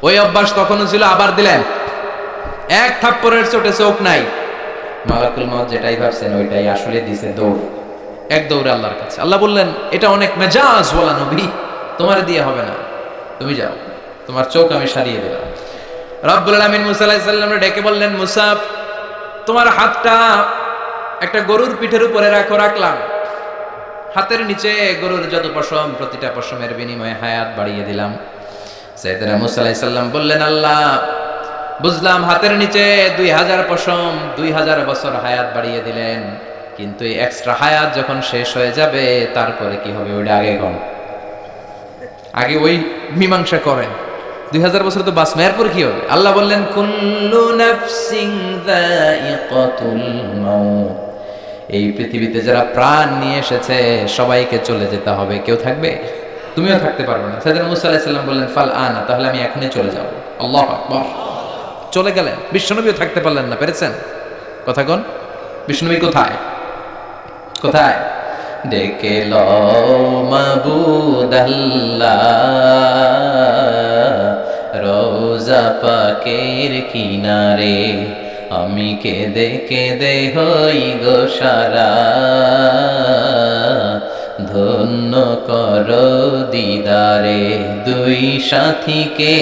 ওই অভ্যাস তখনও ছিল, আবার দিলেন। এক থাপ্পড়ের চোটে চোখ নাই। মালাকুল মাউত যেটাই ভাবছেন ওইটাই আসলে দিছে, দৌড়। এক দৌড়ে আল্লাহর কাছে। আল্লাহ বললেন, এটা অনেক মেজাজ বলা নবী, তোমার দিয়ে হবে না, তুমি যাও, তোমার চোখ আমি সারিয়ে দিলাম। রব্বুল আলামিন মুসা আলাইহিস সালামকে ডেকে বললেন, মুসা তোমার হাতটা একটা গরুর পিঠের উপরে রাখো। রাখলাম। হাতের নিচে গরুর যত পশম, প্রতিটা পশমের বিনিময়ে হায়াত বাড়িয়ে দিলাম। সাইয়েদনা মুসা আলাইহিস সালাম বললেন, আল্লাহ বুঝলাম হাতের নিচে 2000 পশম, 2000 বছর হায়াত বাড়িয়ে দিলেন, কিন্তু এই এক্সট্রা হায়াত যখন শেষ হয়ে যাবে তারপরে কি হবে ওইটা আগে কম। আগে ওই মীমাংসা করেন। 2000 বছর তো বাঁচবে, এরপর কি হবে? আল্লাহ বললেন, কুল্লু নাফসিন যায়িকাতুল মাউত। এই পৃথিবীতে যারা প্রাণ নিয়ে এসেছে সবাইকে চলে যেতে হবে, কেউ থাকবে? তুমিও থাকতে পারবে না। সাইয়েদনা মুসা আলাইহিস সালাম বললেন, ফাল আনা, তাহলে আমি এখনই চলে যাব। আল্লাহু আকবার। চলে গেলেন। বিশ্বনবীও থাকতে পারলেন না, পেরেছেন? কথা কোন? বিষ্ণুনবী কোথায় কোথায়? ডেকে লও মাবুদ আল্লাহ রোজা পাকের কিনারে, আমি কেঁদে কেঁদে হই গো সারা, ধন্য কর দিদারে। দুই সাথীকে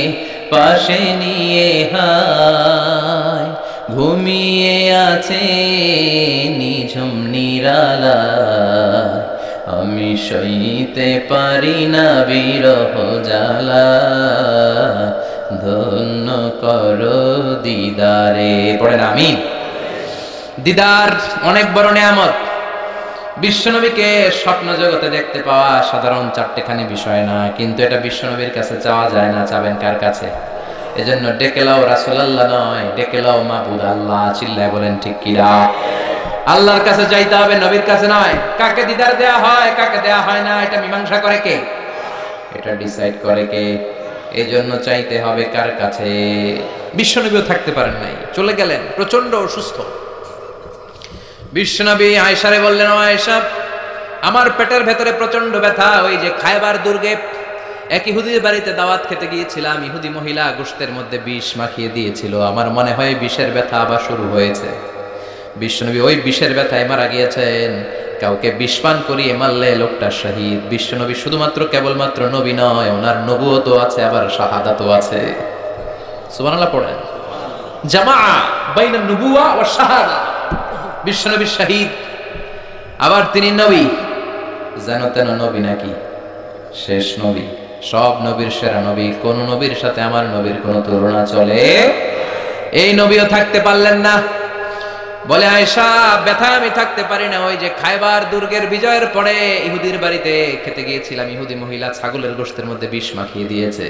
পাশে নিয়ে হায় ঘুমিয়ে আছে নিঝুম নিরালায়, আমি সইতে পারি না বিরহ জ্বালা, ধন্য কর দিদারে। পড়েন আমিন। দিদার অনেক বড় নিয়ামত। বিশ্বনবীকে স্বপ্ন জগতে দেখতে পাওয়া সাধারণ চারটেখানি বিষয় না, কিন্তু এটা বিশ্বনবীর কাছে চাওয়া যায় না। চাবেন কার কাছে? এজন্য ডেকে লাও রাসূলুল্লাহ নয়, ডেকে লাও মাবুদ আল্লাহ। চিল্লায় বলেন ঠিক কিনা? আল্লাহর কাছে চাইতে হবে, নবীর কাছে নয়। কাকে দিদার দেয়া হয় কাকে দেয়া হয় না, এটা মীমাংসা করে কে? এটা ডিসাইড করে কে? এই জন্য চাইতে হবে কার কাছে? বিশ্বনবীও থাকতে পারেন নাই, চলে গেলেন, প্রচন্ড অসুস্থ। বিশ্বনবী আয়েশারে বললেন, ও আয়েশা, আমার পেটের ভেতরে প্রচন্ড ব্যথা। ওই যে খায়বার দুর্গে এক ইহুদির বাড়িতে দাওয়াত খেতে গিয়েছিলাম, ইহুদি মহিলা গোশতের মধ্যে বিষ মাখিয়ে দিয়েছিল, আমার মনে হয় বিষের ব্যথা আবার শুরু হয়েছে। বিশ্বনবী ওই বিষের ব্যথায় মারা গিয়েছেন। কাউকে বিষ পান করিয়ে মারলে লোকটা শহীদ। বিশ্বনবী শুধুমাত্র কেবলমাত্র নবী নয়, ওনার নবুয়তও আছে, আবার শাহাদাতও আছে। সুবহানাল্লাহ পড়েন। জামা বাইনা নবুওয়া ওয়া শাহাদা। বিশ্বনবী শহীদ, আবার তিনি নবী। জানো তেন নবী নাকি? শেষ নবী, সব নবীর সেরা নবী। কোন নবীর সাথে আমার নবীর কোন তুলনা চলে? এই নবীও থাকতে পারলেন না। বলে, আয়েশা, ব্যথায় আমি থাকতে পারি না। ওই যে খায়বার দুর্গের বিজয়ের পরে ইহুদির বাড়িতে খেতে গিয়েছিলাম, ইহুদি মহিলা ছাগলের গোশতের মধ্যে বিষ মাখিয়ে দিয়েছে,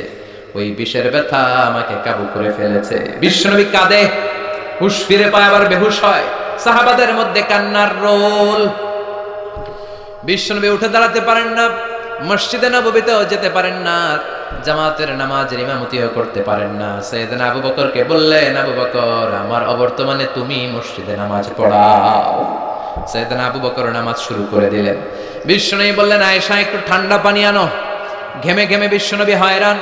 ওই বিষের ব্যথা আমাকে কাবু করে ফেলেছে। বিশ্বনবী কাঁদে, হুঁশ ফিরে পায়, আবার বেহুশ হয়। সাহাবাদের মধ্যে কান্নার রোল। বিশ্বনবী উঠে দাঁড়াতে পারেন না, মসজিদে নববীতেও যেতে পারেন না, জামাতের নামাজের ইমামতিও করতে পারেন না। সাইয়েদনা আবু বকরকে বললেন, আবু বকর, আমার অবর্তমানে তুমি মসজিদে নামাজ পড়াও। সাইয়েদনা আবু বকর নামাজ শুরু করে দিলেন। বিশ্বনবী বললেন, আয়েশা, একটু ঠান্ডা পানি আনো। ঘেমে ঘেমে বিশ্বনবী হয়রান।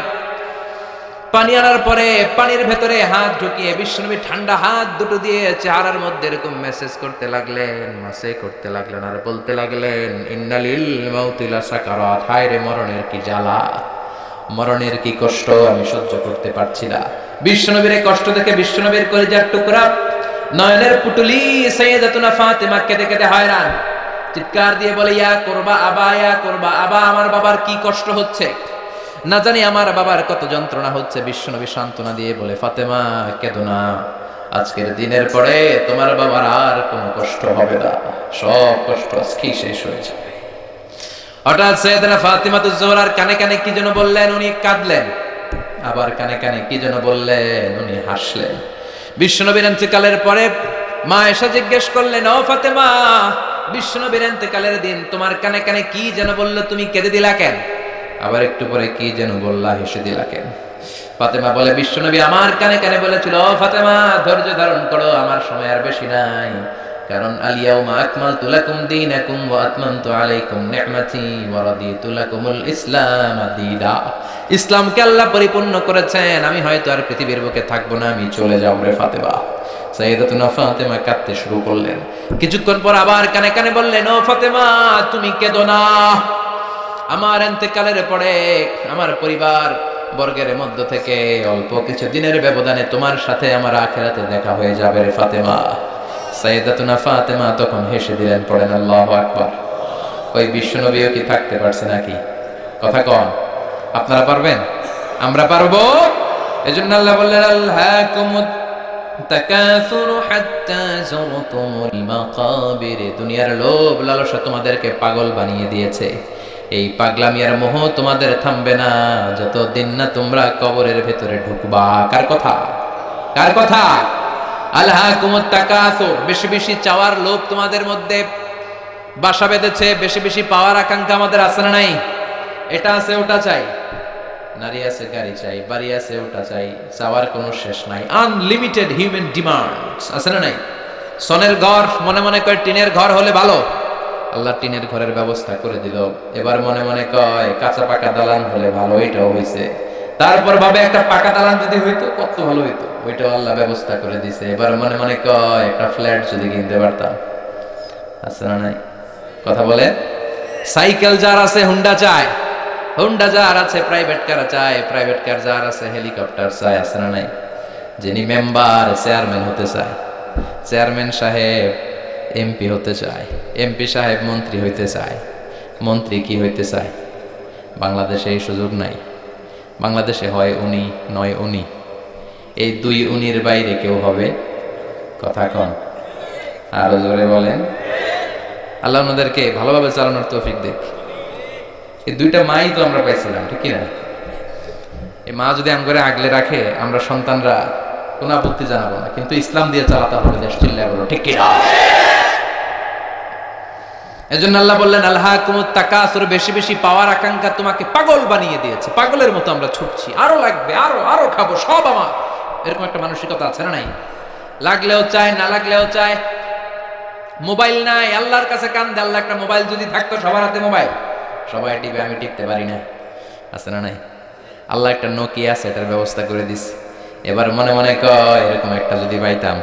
পানি আনার পরে পানির ভেতরে হাত ঢুকিয়ে বিশ্বনবী ঠান্ডা হাত দুটো দিয়ে চেহারার মধ্যে এরকম মেসেজ করতে লাগলেন, মাসে করতে লাগলেন, আর বলতে লাগলেন, ইন্নালিল মাউতি লাসাকারাত। হায় রে, মরণের কি জ্বালা, মরণের কি কষ্ট, আমি সহ্য করতে পারছি না। বিশ্বনবীর কষ্ট দেখে বিশ্বনবীর কলিজার টুকরা, নয়নের পুটুলি সাইয়্যিদাতুনা ফাতেমা কেঁদে কেঁদে হয়রান। চিৎকার দিয়ে বলে, ইয়া করবা আবা, ইয়া করবা আবা, আমার বাবার কি কষ্ট হচ্ছে, না জানি আমার বাবার কত যন্ত্রণা হচ্ছে। বিশ্বনবী সান্ত্বনা দিয়ে বলে, ফাতেমা কেঁদো না, আজকের দিনের পরে তোমার বাবার আর কোনো কষ্ট হবে না, সব কষ্ট আজকেই শেষ হয়ে যাবে। হঠাৎ সাইয়েদনা ফাতিমাতুজ জোহরার কানে কানে কি যেন বললেন, উনি কাঁদলেন। আবার কানে কানে কি যেন বললেন, উনি হাসলেন। বিশ্বনবীর ইন্তেকালের পরে মা এসে জিজ্ঞেস করলেন, ও ফাতেমা, বিশ্বনবীর ইন্তেকালের দিন তোমার কানে কানে কি যেন বলল, তুমি কেঁদে দিলা কেন? আবার একটু পরে কি যেন বললা, হেসে দিলা কেন? ফাতেমা বলে, বিশ্বনবী আমার কানে কানে বলেছিল, ও ফাতেমা, ধৈর্য ধারণ করো, আমার সময় আর বেশি নাই। কারণ আল-ইয়াউমা আকমালতু লাকুম দীনাকুম ওয়া আতমামতু আলাইকুম নি'মাতি ওয়া রাদিতু লাকুমুল ইসলাম দীনা। ইসলামকে আল্লাহ পরিপূর্ণ করেছেন, আমি হয়তো আর পৃথিবীর বুকে থাকবো না, আমি চলে যাব রে ফাতেমা। সাইয়্যিদাতুনা ফাতেমা কাঁদতে শুরু করলেন। কিছুক্ষণ পর আবার কানে কানে বললেন, ও ফাতেমা, তুমি কেঁদো না, আমার ইন্তেকালের পরে আমার পরিবার বর্গের মধ্য থেকে অল্প কিছু দিনের ব্যবধানে তোমার সাথে আমার আখিরাতে দেখা হয়ে যাবে রে ফাতেমা। সাইয়্যিদাতুনা ফাতেমা তখন হেসে দিলেন। পড়েন আল্লাহু আকবার। ওই বিশ্বনবীও কি থাকতে পারছে নাকি? কথা কন, আপনারা পারবেন? আমরা পারবো? এজন্য আল্লাহ বললেন, আলহাকুমুত তাকাসুরু হাত্তা যুরতুমুল মাকাবির। দুনিয়ার লোভ লালসা তোমাদেরকে পাগল বানিয়ে দিয়েছে। এই পাগলামি আর মোহ তোমাদের থামবে না যতদিন না তোমরা কবরের ভেতরে ঢুকবা। কার কথা? কার কথা? আলহাকুমুত তাকাসুর। বেশি বেশি চাওয়ার লোভ তোমাদের মধ্যে বাসা বেঁধেছে। বেশি বেশি পাওয়ার আকাঙ্ক্ষা আমাদের আছে না নাই? এটা আছে, ওটা চাই, নারী আছে, গাড়ি চাই, বাড়ি আছে, ওটা চাই, চাওয়ার কোনো শেষ নাই। আনলিমিটেড হিউম্যান ডিমান্ডস আছে না নাই? সনের ঘর মনে মনে কয় টিনের ঘর হলে ভালো, আল্লাহ টিনের ঘরের ব্যবস্থা করে দিল। এবার মনে মনে কয় কাঁচা পাকা দালান হলে ভালো, এটাও হয়েছে। তারপর ভাবে একটা পাকা দালান যদি হইতো কত ভালো হইতো, ওইটাও আল্লাহ ব্যবস্থা করে দিছে। এবার মনে মনে কয় একটা ফ্ল্যাট যদি কিনতে পারতাম। আছে না নাই? কথা বলে। সাইকেল যার আছে হুন্ডা চায়, হুন্ডা যার আছে প্রাইভেট কার চায়, প্রাইভেট কার যার আছে হেলিকপ্টার চায়। আছে না নাই? যিনি মেম্বার চেয়ারম্যান হতে চায়, চেয়ারম্যান সাহেব এমপি হতে চায়, এমপি সাহেব মন্ত্রী হইতে চায়, মন্ত্রী কি হইতে চায়? বাংলাদেশে এই সুযোগ নাই। বাংলাদেশে হয় উনি নয় উনি, এই দুই উনির বাইরে কেউ হবে? কথা কন, আরো জোরে বলেন। আল্লাহ ওনাদেরকে ভালোভাবে চালানোর তৌফিক দেখ। এই দুইটা মাই তো আমরা পাইছিলাম, ঠিক না? এই মা যদি আম করে আগলে রাখে, আমরা সন্তানরা কোনো আপত্তি জানাবো না, কিন্তু ইসলাম দিয়ে চালাতে হবে দেশ। চিল্লায় বলো ঠিক কিনা? এজন্য আল্লাহ বললেন আলহাকুমুত তাকাসুর, বেশি বেশি পাওয়ার আকাঙ্ক্ষা তোমাকে পাগল বানিয়ে দিয়েছে। পাগলের মতো আমরা ছুটছি, আরো লাগবে, আরো আরো খাবো, সব আমার। এরকম একটা মানসিকতা আছে না নাই? লাগলেও চায়, না লাগলেও চায়। মোবাইল নাই, আল্লাহর কাছে কান্দে, আল্লাহ একটা মোবাইল যদি থাকতো, সবার হাতে মোবাইল, সবাই টিপে, আমি টিপতে পারি না। আছে না নাই? আল্লাহ একটা নোকিয়া সেটার ব্যবস্থা করে দিস। এবার মনে মনে কয় এরকম একটা যদি পাইতাম,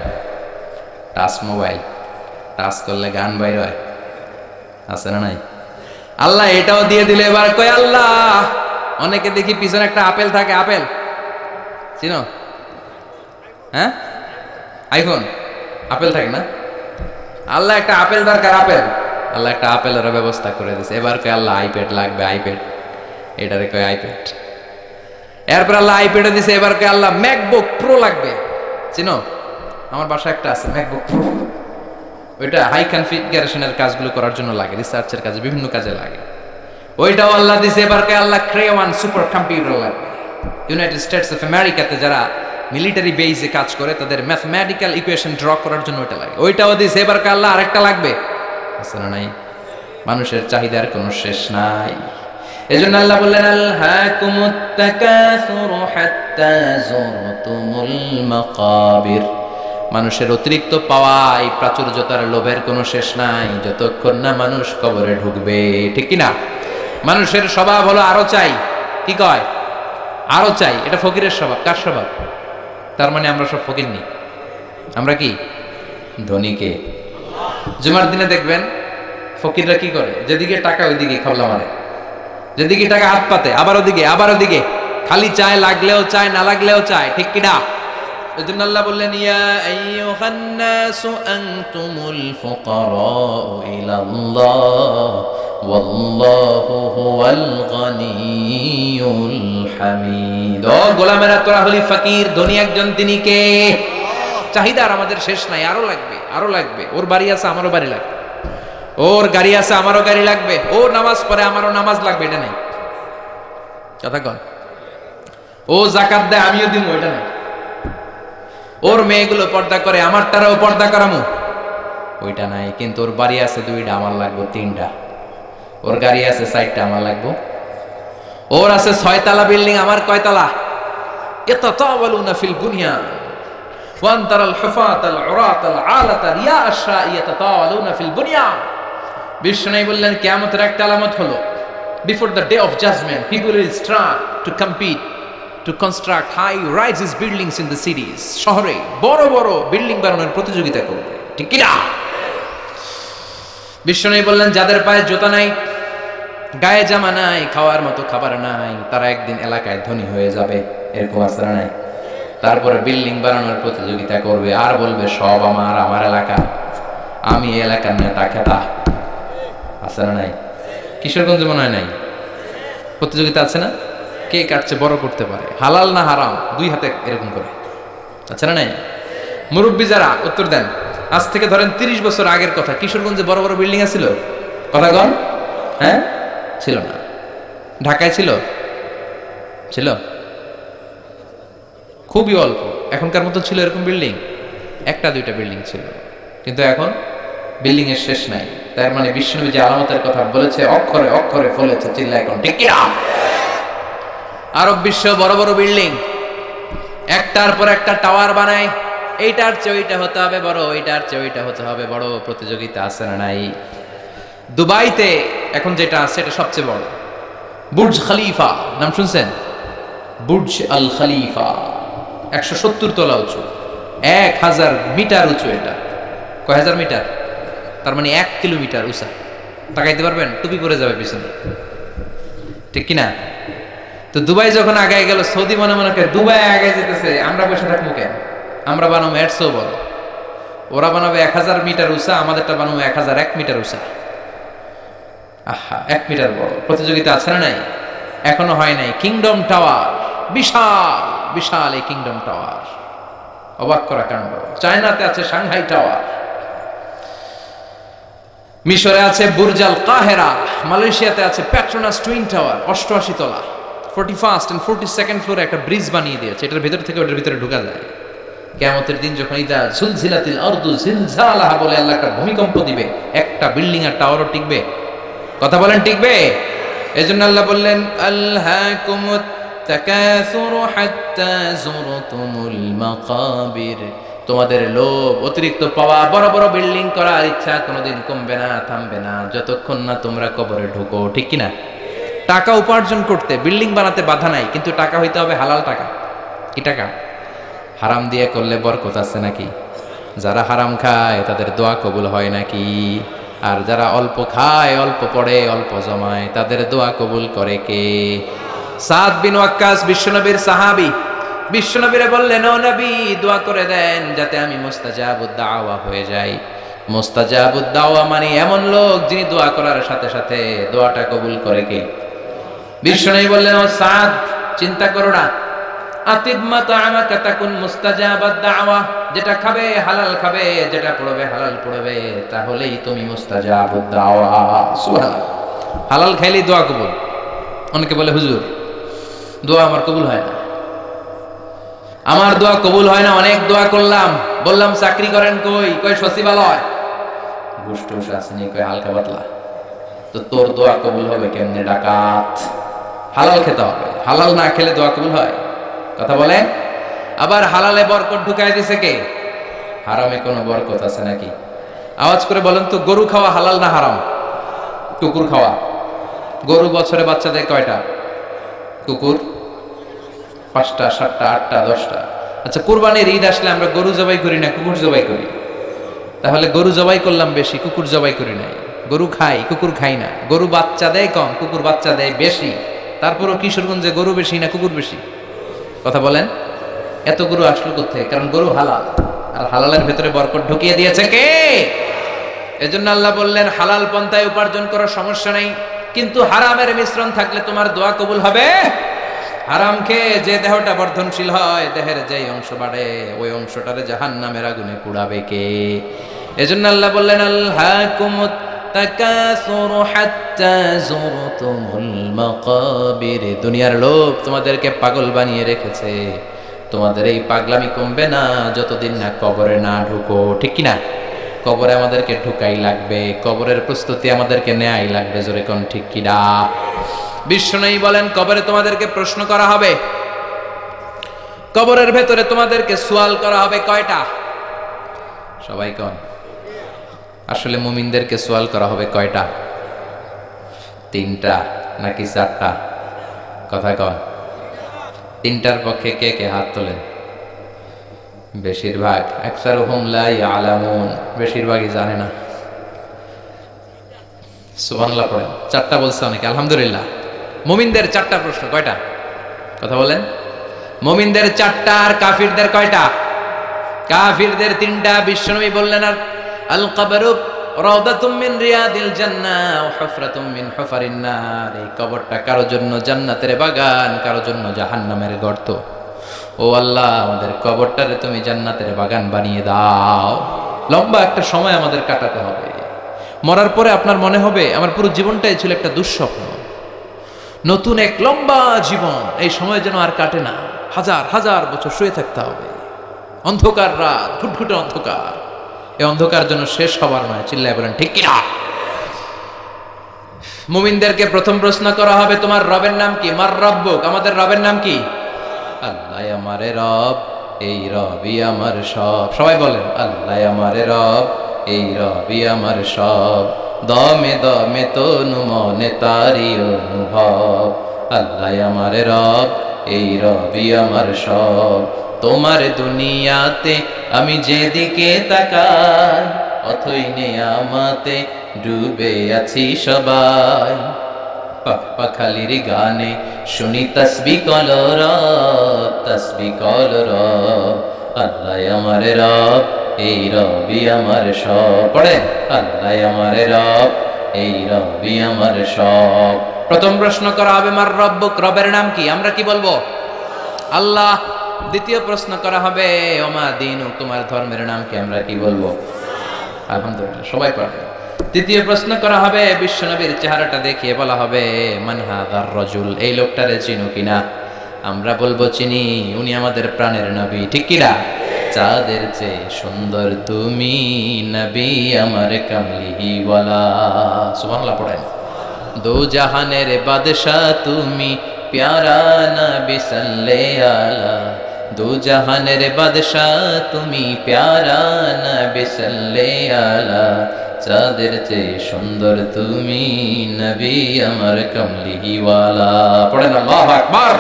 টাচ মোবাইল, টাচ করলে গান বাইর হয়। আছে না নাই? আল্লাহ এটাও দিয়ে দিলে। এবার কয় আল্লাহ, অনেকে দেখি পিছনে একটা আপেল থাকে, আপেল চিনো? হ্যাঁ, আইফোন আপেল থাকে না? আল্লাহ একটা আপেল দরকার, আপেল। আল্লাহ একটা আপেলের ব্যবস্থা করে দিছে। এবার কয় আল্লাহ আইপ্যাড লাগবে, আইপ্যাড, এটারে কয় আইপ্যাড। এরপর আল্লাহ আইপ্যাডে দিছে। এবার কয় আল্লাহ ম্যাকবুক প্রো লাগবে, চিনো? আমার বাসায় একটা আছে ম্যাকবুক প্রো, ওইটা হাই কনফিগারেশনের কাজগুলো করার জন্য লাগে, রিসার্চের কাজে, বিভিন্ন কাজে লাগে। ওইটাও আল্লাহ দিছে। এবার কয় আল্লাহ ক্রেওয়ান সুপার কম্পিউটার লাগবে। ইউনাইটেড স্টেটস অফ আমেরিকাতে যারা মিলিটারি বেসে কাজ করে, তাদের ম্যাথমেটিক্যাল ইকুয়েশন ড্র করার জন্য ওইটা লাগে, ওইটাও দিছে। এবার কয় আল্লাহ আরেকটা লাগবে। আছে না নাই? মানুষের চাহিদার কোনো শেষ নাই। এজন্য আল্লাহ বললেন আলহাকুমুত তাকাসুর হাত্তা যুরতুমুল মাকাবির। মানুষের অতিরিক্ত পাওয়াই প্রাচুর্যতার লোভের কোনো শেষ নাই, যতক্ষণ না মানুষ কবরে ঢুকবে। ঠিক কি না? মানুষের স্বভাব হলো আরো চাই। কি কয়? আরো চাই। এটা ফকিরের স্বভাব। কার স্বভাব? তার মানে আমরা সব ফকির নি। আমরা কি ধনীকে? জুমার দিনে দেখবেন ফকিররা কি করে? যেদিকে টাকা ওইদিকে খাবলা মারে, যেদিকে টাকা হাত পাতে, আবার ওদিকে, আবার ওদিকে, খালি চায়, লাগলেও চায়, না লাগলেও চায়। ঠিক কিনা? এজন্য আল্লাহ বললেন ইয়া আইয়ুহান নাসু আনতুমুল ফুকারাউ ইলাল্লাহ ওয়াল্লাহু হুয়াল গনিয়ুল হামিদ। ও গোলামেরা, তোরা হলি ফকির, ধনী একজন তিনি কে? চাহিদার আমাদের শেষ নাই, আরো লাগবে, আরো লাগবে। ওর বাড়ি আছে, আমারও বাড়ি লাগবে। ওর গাড়ি আছে, আমারও গাড়ি লাগবে। ও নামাজ পড়ে, আমারও নামাজ লাগবে। এটা নাই। কথা কন। ও যাকাত দেয়, আমিও দিব, এটা নাই। ওর মেয়েগুলো পর্দা করে, আমার তারাও পর্দা করামু, ওইটা নাই। কিন্তু ওর বাড়ি আছে দুইটা, আমার লাগবে তিনটা। ওর গাড়ি আছে চারটা, আমার লাগবে। ওর আছে 6 তলা বিল্ডিং, আমার কয় তলা? ইয়াতাতাওয়ালুনা ফিল বুনিয়ান ওয়া আনতারাল হুফাতাল উরাতাল আলাতা রিয়া আশা ইয়াতাতাওয়ালুনা ফিল বুনিয়ান। বিষ্ণু বললেন কিয়ামতের একটা আলামত হলো, before the day of judgment people will start to compete to construct high rises buildings in the cities. শহরে বড় বড় বিল্ডিং বানানোর প্রতিযোগিতা করবে। ঠিক কি না? বিষ্ণু বললেন যাদের পায়ে জুতা নাই, গায়ে জামা নাই, খাওয়ার মতো খাবার নাই, তারা একদিন এলাকায় ধনী হয়ে যাবে। এরকম আসরা নাই? তারপরে বিল্ডিং বানানোর প্রতিযোগিতা করবে আর বলবে সব আমার, আমার এলাকা, আমি এই এলাকার নেতা খেতা। আসরা নাই? কিশোরগঞ্জে মনে হয় নাই? প্রতিযোগিতা আছে না? কে কাটছে বড় করতে পারে, হালাল না হারাম, দুই হাতে এরকম করে। আচ্ছা না নাই? মুরব্বী যারা উত্তর দেন। আজ থেকে ধরেন 30 বছর আগের কথা, কিশোরগঞ্জে বড় বড় বিল্ডিং ছিল? কথা কন। হ্যাঁ, ছিল না। ঢাকায় ছিল? ছিল খুবই অল্প। এখনকার মতো ছিল এরকম বিল্ডিং? একটা দুইটা বিল্ডিং ছিল। কিন্তু এখন বিল্ডিং এর শেষ নাই। তার মানে বিশ্বনবী যে আলামতের কথা বলেছে অক্ষরে অক্ষরে ফলেছে। চিল্লায় কোন ঠিক কিনা? আরব বিশ্ব বড় বড় বিল্ডিং, একটার পর একটা টাওয়ার বানায়, এইটার চেয়ে ওইটা হতে হবে বড়, এইটার চেয়ে ওইটা হতে হবে বড়, প্রতিযোগিতা আছে না নাই? দুবাইতে এখন যেটা আছে এটা সবচেয়ে বড় বুর্জ খলিফা, নাম শুনছেন? বুর্জ আল খলিফা 170 তলা উঁচু, 1000 মিটার উঁচু। এটা কয় হাজার মিটার? তার মানে 1 কিলোমিটার উঁচা। তাকাইতে পারবেন? টুপি পরে যাবে পিছনে, ঠিক কিনা? তো দুবাই যখন আগায় গেল, সৌদি মনে মনে করে দুবাই আগায় যেতেছে, আমরা বসে থাকবো কেন? আমরা বানাবো এরশো বড়, ওরা বানাবে 1000 মিটার উঁচা, আমাদেরটা বানাবো 1001 মিটার উঁচা। আহা, 1 মিটার বড়। প্রতিযোগিতা আছে না নাই? এখনো হয় নাই। কিংডম টাওয়ার, বিশাল বিশাল এই কিংডম টাওয়ার, অবাক করা কাণ্ড। চায়নাতে আছে সাংহাই টাওয়ার, মিশরে আছে বুর্জ আল কাহেরা, মালয়েশিয়াতে আছে পেট্রোনাস টুইন টাওয়ার 88 তলা, 41st and 42nd ফ্লোরে একটা ব্রিজ বানিয়ে দিয়েছে, এটার ভিতর থেকে ওটার ভিতরে ঢোকা যায়। কিয়ামতের দিন যখন ইদা জুলজিলাতিল আরদু জিলজালাহা বলে আল্লাহ একটা ভূমিকম্প দিবে, একটা বিল্ডিং আর টাওয়ারও টিকবে? কথা বলেন, টিকবে? এজন্য আল্লাহ বললেন আলহাকুমুত তাকাসুরু হাত্তা যুরতুমুল মাকাবির, তোমাদের লোভ, অতিরিক্ত পাওয়া, বড় বড় বিল্ডিং করার ইচ্ছা কোনোদিন কমবে না, থামবে না যতক্ষণ না তোমরা কবরে ঢুকো, ঠিক কিনা? টাকা উপার্জন করতে, বিল্ডিং বানাতে বাধা নাই, কিন্তু টাকা হইতে হবে হালাল টাকা। কি টাকা? হারাম দিয়ে করলে বরকত আছে নাকি? যারা হারাম খায় তাদের দোয়া কবুল হয় নাকি? আর যারা অল্প খায়, অল্প পড়ে, অল্প জমায়, তাদের দোয়া কবুল করে কে? সাদ বিন ওয়াক্কাস বিশ্বনবীর সাহাবী, বিশ্বনবীরে বললেন ও নবী দোয়া করে দেন যাতে আমি মুস্তাজাবুদ দাওয়া হয়ে যাই। মুস্তাজাবুদ দাওয়া মানে এমন লোক যিনি দোয়া করার সাথে সাথে দোয়াটা কবুল করে কে? বিশ্বনবী বললেন ও সাদ, চিন্তা করো না, আতিব মা তাআমাকা তাকুন মুস্তাজাবাদ দাওয়া, যেটা খাবে হালাল খাবে, যেটা পড়বে হালাল পড়বে, তাহলেই তুমি মুস্তাজাবুদ দাওয়া। সুবহানাল্লাহ। হালাল খাইলেই দোয়া কবুল। অনেকে বলে হুজুর দোয়া আমার কবুল হয় না, আমার দোয়া কবুল হয় না, অনেক দোয়া করলাম, বললাম চাকরি করেন কই, কই সচিবালয়, ঘুষ টুস আসেনি, কই হালকা পাতলা। তো তোর দোয়া কবুল হবে কেমনে? ডাকাত। হালাল খেতে হবে, হালাল না খেলে দোয়া কবুল হয়? কথা বলে। আবার হালালে বরকত ঢুকায় দিছে কে? হারামে কোনো বরকত আছে নাকি? আওয়াজ করে বলেন তো, গরু খাওয়া হালাল না হারাম? কুকুর খাওয়া। গরু বছরে বাচ্চা দেয় কয়টা? কুকুর 5টা, 7টা, 8টা, 10টা। আচ্ছা, কুরবানির ঈদ আসলে আমরা গরু জবাই করি না কুকুর জবাই করি? তাহলে গরু জবাই করলাম বেশি, কুকুর জবাই করি নাই। গরু খাই, কুকুর খাই না। গরু বাচ্চা দেয় কম, কুকুর বাচ্চা দেয় বেশি। তারপরও কিশোরগঞ্জে গরু বেশি না কুকুর বেশি? কথা বলেন। এত গরু আসলো কোথায়? কারণ গরু হালাল, আর হালালের ভেতরে বরকত ঢুকিয়ে দিয়েছে কে? এজন্য আল্লাহ বললেন হালাল পন্থায় উপার্জন করার সমস্যা নাই, কিন্তু হারামের মিশ্রণ থাকলে তোমার দোয়া কবুল হবে? হারাম খেয়ে যে দেহটা বর্ধনশীল হয়, দেহের যেই অংশ বাড়ে, ওই অংশটারে জাহান্নামের আগুনে পুড়াবে কে? এজন্য আল্লাহ বললেন আলহাকুমুত তাকাসুরু হাত্তা যুরতুমুল মাকাবির, দুনিয়ার লোভ তোমাদেরকে পাগল বানিয়ে রেখেছে। তোমাদের এই পাগলামি কমবে না যতদিন না কবরে না ঢুকো, ঠিক কি না? কবরে আমাদেরকে ঢুকাই লাগবে, কবরের প্রস্তুতি আমাদেরকে নেয়াই লাগবে, জোরে কোন ঠিক কি না? বিশ্বনবী বলেন কবরে তোমাদেরকে প্রশ্ন করা হবে, কবরের ভেতরে তোমাদেরকে সওয়াল করা হবে কয়টা? সবাই কোন? আসলে মুমিনদেরকে সওয়াল করা হবে কয়টা? 3টা নাকি 4টা? কথা কোন? 3টার পক্ষে কে কে হাত তোলেন? বেশিরভাগ। আকসারুহুম লা ইয়ালামুন, বেশিরভাগই জানে না। সুবহানাল্লাহ পড়েন। 4টা বলছে অনেকে, আলহামদুলিল্লাহ। মুমিনদের 4টা প্রশ্ন, কয়টা? কথা বলেন। মুমিনদের 4টা, আর কাফিরদের কয়টা? কাফিরদের 3টা। বিশ্বনবী বললেন আর আল কবরু রাউদাতুম মিন রিয়াদিল জান্নাহ ওয়া হুফরাতুম মিন হুফারিন নার, এই কবরটা কারো জন্য জান্নাতের বাগান, কারো জন্য জাহান্নামের গর্ত। ও আল্লাহ, আমাদের কবরটারে তুমি জান্নাতের বাগান বানিয়ে দাও। লম্বা একটা সময় আমাদের কাটাতে হবে। মরার পরে আপনার মনে হবে আমার পুরো জীবনটাই ছিল একটা দুঃস্বপ্ন, নতুন এক লম্বা জীবন, এই সময় যেন আর কাটে না, হাজার হাজার বছর শুয়ে থাকতে হবে। অন্ধকার রাত, ঘুটঘুটে অন্ধকার, এই অন্ধকার যেন শেষ হবার নয়। চিল্লায় বলেন ঠিক কিনা? মুমিনদেরকে প্রথম প্রশ্ন করা হবে তোমার রবের নাম কি? মার রব্বুক, আমাদের রবের নাম কি? আল্লাহ আমারে রব। এই রবি আমার সব। সবাই বলেন আল্লাহ আমার রব, এই রবি আমার সব। দমে দমে তনু মনে তারি অনুভব, আল্লাহ আমার রব, এই রবি আমার সব। তোমার দুনিয়াতে আমি যেদিকে তাকাই, অথই নেয়ামতে ডুবে আছি সবাই। পাখালির গানে শুনি তসবি কলরব, তসবি কলরব, আল্লাহ আমার রব, এই রবি আমার সব। পড়ে আল্লাহ আমার রব, এই রবি আমার সব। প্রথম প্রশ্ন করা হবে মার রব্বুক, রবের নাম কি? আমরা কি বলবো? আল্লাহ। দ্বিতীয় প্রশ্ন করা হবে ওমা দীনুক, তোমার ধর্মের নাম কি? আমরা কি বলবো? আলহামদুলিল্লাহ, সবাই পড়ে। তৃতীয় প্রশ্ন করা হবে বিশ্বনবীর চেহারাটা দেখিয়ে বলা হবে মান হাযার রাজুল, এই লোকটারে চিনো কিনা? আমরা বলবো চিনি, উনি আমাদের প্রাণের নবী, ঠিক কিনা? চাঁদের চেয়ে সুন্দর তুমি নবী আমার কামলিহি ওয়ালা। সুবহানাল্লাহ পড়েন। দো জাহানের বাদশা তুমি প্যারা নবী সাল্লে আলা, দো জাহানের বাদশা তুমি প্যারা নবী সাল্লে আলা, চাঁদের চেয়ে সুন্দর তুমি নবী আমার কামলিহি ওয়ালা। পড়েন আল্লাহু আকবার।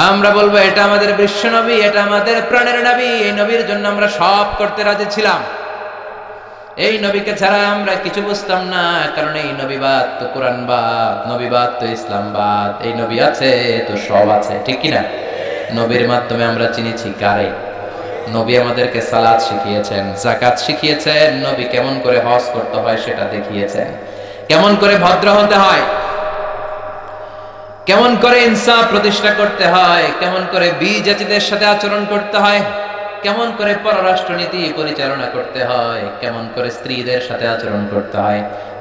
আমরা বলবো এটা আমাদের বিশ্ব নবী, এটা আমাদের প্রাণের নবী, এই নবীর জন্য আমরা সব করতে রাজি ছিলাম। এই নবীকে ছাড়া আমরা কিছু বুঝতাম না, কারণ এই নবীবাদ তো কোরআনবাদ, নবীবাদ তো ইসলামবাদ। এই নবী আছে তো সব আছে, ঠিক কিনা? নবীর মাধ্যমে আমরা চিনেছি কারে? নবী আমাদেরকে সালাত শিখিয়েছেন, যাকাত শিখিয়েছেন, নবী কেমন করে হজ করতে হয় সেটা দেখিয়েছেন, কেমন করে ভদ্র হতে হয়, কেমন করে ইনসাফ প্রতিষ্ঠা করতে হয়, কেমন করে বিজাতিদের সাথে আচরণ করতে হয়, কেমন করে পররাষ্ট্রনীতি পরিচালনা করতে হয়, কেমন করে স্ত্রীদের সাথে আচরণ করতে হয়,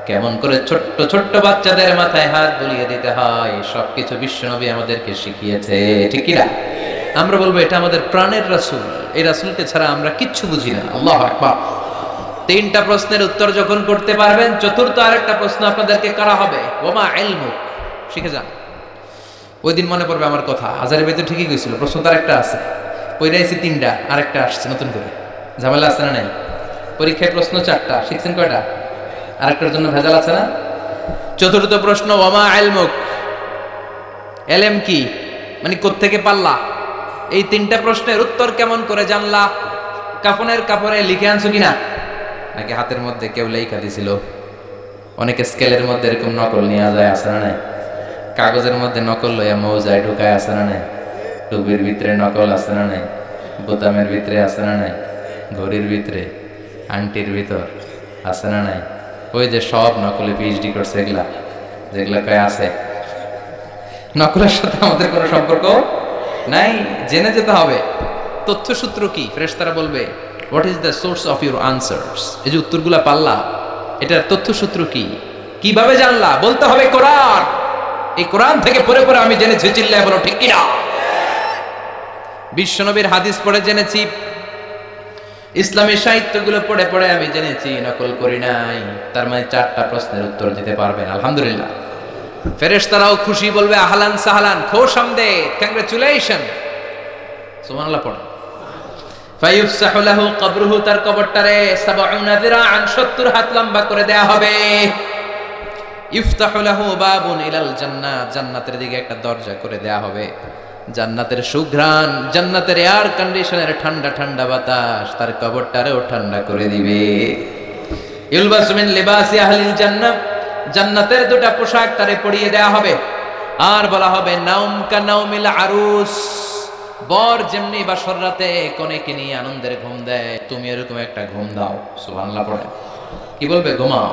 কেমন করে ছোট্ট ছোট্ট বাচ্চাদের মাথায় হাত বুলিয়ে দিতে হয়, সবকিছু বিশ্বনবী আমাদেরকে শিখিয়েছে, ঠিক কিনা? আমরা বলবো এটা আমাদের প্রাণের রাসূল, এই রাসূলকে ছাড়া আমরা কিচ্ছু বুঝি না। আল্লাহু আকবার। তিনটা প্রশ্নের উত্তর যখন করতে পারবেন, চতুর্থ আরেকটা প্রশ্ন আপনাদেরকে করা হবে, ওমা ইলমুক, শিখে যান। ওই দিন মনে পড়বে আমার কথা, হাজারের ভিতরে ঠিকই গেছিল, প্রশ্ন তার একটা আছে, পড়াইছি তিনটা, আরেকটা আসছে নতুন করে, ঝামেলা আছে না নাই? পরীক্ষায় প্রশ্ন চারটা, শিখছেন কয়টা? আরেকটার জন্য ভেজাল আছে না? চতুর্থ প্রশ্ন ওমা ইলমুক, এলেম কি, মানে কোত্থেকে পাল্লা? এই তিনটা প্রশ্নের উত্তর কেমন করে জানলা? কাফনের কাপড়ে লিখে আনছো কিনা, নাকি হাতের মধ্যে কেউ লেখা দিছিল? অনেকে স্কেলের মধ্যে এরকম নকল নিয়ে যায়, আছে না নাই? কাগজের মধ্যে নকল লইয়া মৌজায় ঢুকায়, আছে না নাই? টুপির ভিতরে নকল, আছে না নাই? বোতামের ভিতরে, আছে না নাই? ঘড়ির ভিতরে, আংটির ভিতর, আছে না নাই? ওই যে সব নকলে পিএইচডি করছে, এগুলা যেগুলা কয় আছে, নকলের সাথে আমাদের কোনো সম্পর্ক নাই। জেনে যেতে হবে তথ্যসূত্র কি। ফেরেশতারা বলবে what is the source of your answers, এই যে উত্তরগুলা পাল্লা, এটার তথ্যসূত্র কি, কিভাবে জানলা? বলতে হবে কোরআন। এই কোরআন থেকে পড়ে পড়ে আমি জেনেছি, চিল্লায় বলো ঠিক কিনা? বিশ্বনবীর হাদিস পড়ে জেনেছি, ইসলামের সাহিত্যগুলো পড়ে পড়ে আমি জেনেছি, নকল করি নাই। তার মানে চারটা প্রশ্নের উত্তর দিতে পারবেন, আলহামদুলিল্লাহ। ফেরেশতারাও খুশি, বলবে আহলান সাহলান, খোশামদেদ, কংগ্রাচুলেশন। সুবহানাল্লাহ পড়ে। ফায়ুফসাহু লাহু কবরুহু, তার কবরটারে ৭০ যিরাআন ৭০ হাত লম্বা করে দেয়া হবে। ইফতাহু লাহু বাবুন ইলাল জান্নাহ, জান্নাতের দিকে একটা দরজা করে দেয়া হবে। জান্নাতের সুঘ্রাণ, জান্নাতের এয়ার কন্ডিশনের ঠান্ডা ঠান্ডা বাতাস তার কবরটারেও ঠান্ডা করে দিবে। ইলবাসু মিন লিবাসি আহলিল জান্নাহ, জান্নাতের দুটা পোশাক তারে পরিয়ে দেয়া হবে। আর বলা হবে নাউম কা নাউমিল আরুস, বর যেমনি বাসর রাতে কনেকে নিয়ে আনন্দের ঘুম দেয়, তুমি এরকম একটা ঘুম দাও। সুবহানাল্লাহ পড়ে। কি বলবে? ঘুমাও,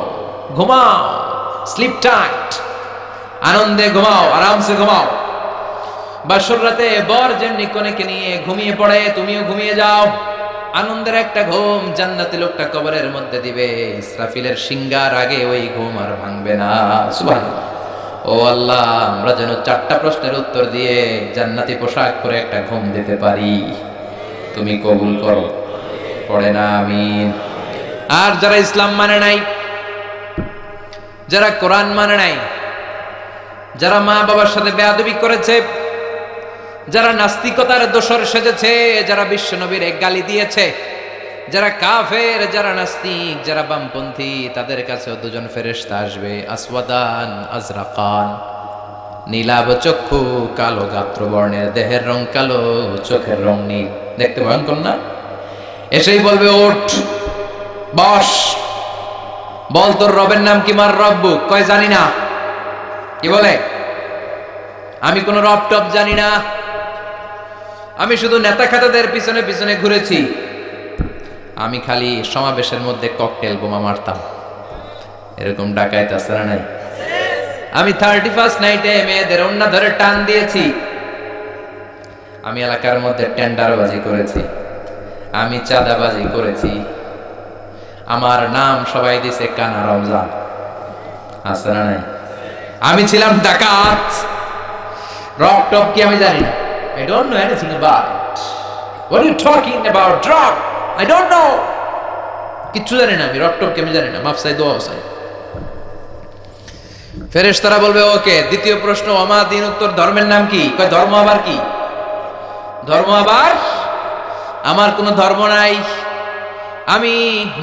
ঘুমাও, স্লিপ টাইট, আনন্দে ঘুমাও, আরামসে ঘুমাও। বাসর রাতে বর যেমনি কনেকে নিয়ে ঘুমিয়ে পড়ে, তুমিও ঘুমিয়ে যাও। আনন্দের একটা ঘুম জান্নাতি লোকটা কবরের মধ্যে দিবে। ইসরাফিলের সিংগার আগে ওই ঘুম আর ভাঙবে না। সুবহানাল্লাহ। ও আল্লাহ, আমরা যেন চারটা প্রশ্নের উত্তর দিয়ে জান্নাতি পোশাক পরে একটা ঘুম দিতে পারি, তুমি কবুল করো। পড়ে না আমিন। আর যারা ইসলাম মানে নাই, যারা কোরআন মানে নাই, যারা মা বাবার সাথে বেয়াদবি করেছে, যারা নাস্তিকতার দোসর সেজেছে, যারা বিশ্বনবীর গালি দিয়েছে, যারা কাফের, যারা নাস্তিক, যারা বামপন্থী, তাদের কাছেও দুজন ফেরেশতা আসবে। আসওয়াদান আজরাকান, নীলাভ চক্ষু, কালো গাত্র বর্ণের, দেহের রং কালো, চোখের রং নীল, দেখতে ভয়ঙ্কর না? এসেই বলবে, ওঠ, বস, বল তোর রবের নাম কি? মার রব্বু, কয় জানি না। কি বলে? আমি কোন রব টপ জানি না, আমি শুধু নেতা খাতাদের পিছনে পিছনে ঘুরেছি, আমি খালি সমাবেশের মধ্যে ককটেল বোমা মারতাম। এরকম ডাকাইত আছে না নাই? আমি 31st নাইটে মেয়েদের ওন্না ধরে টান দিয়েছি, আমি এলাকার মধ্যে টেন্ডারবাজি করেছি, আমি চাঁদাবাজি করেছি, আমার নাম সবাই দিছে কানা রমজান। আছে না নাই? আমি ছিলাম ডাকাত। রক টপ কি আমি জানি না। I don't know anything about it. What are you talking about? Drop. I don't know. কিচ্ছু জানি না, আমি রক টপ কি আমি জানি না। মাফ চাই, দোয়া চাই। ফেরেশতারা বলবে, ওকে, দ্বিতীয় প্রশ্ন, ওমা দিন, উত্তর ধর্মের নাম কি? কয় ধর্ম আবার কি? ধর্ম আবার? আমার কোনো ধর্ম নাই। আমি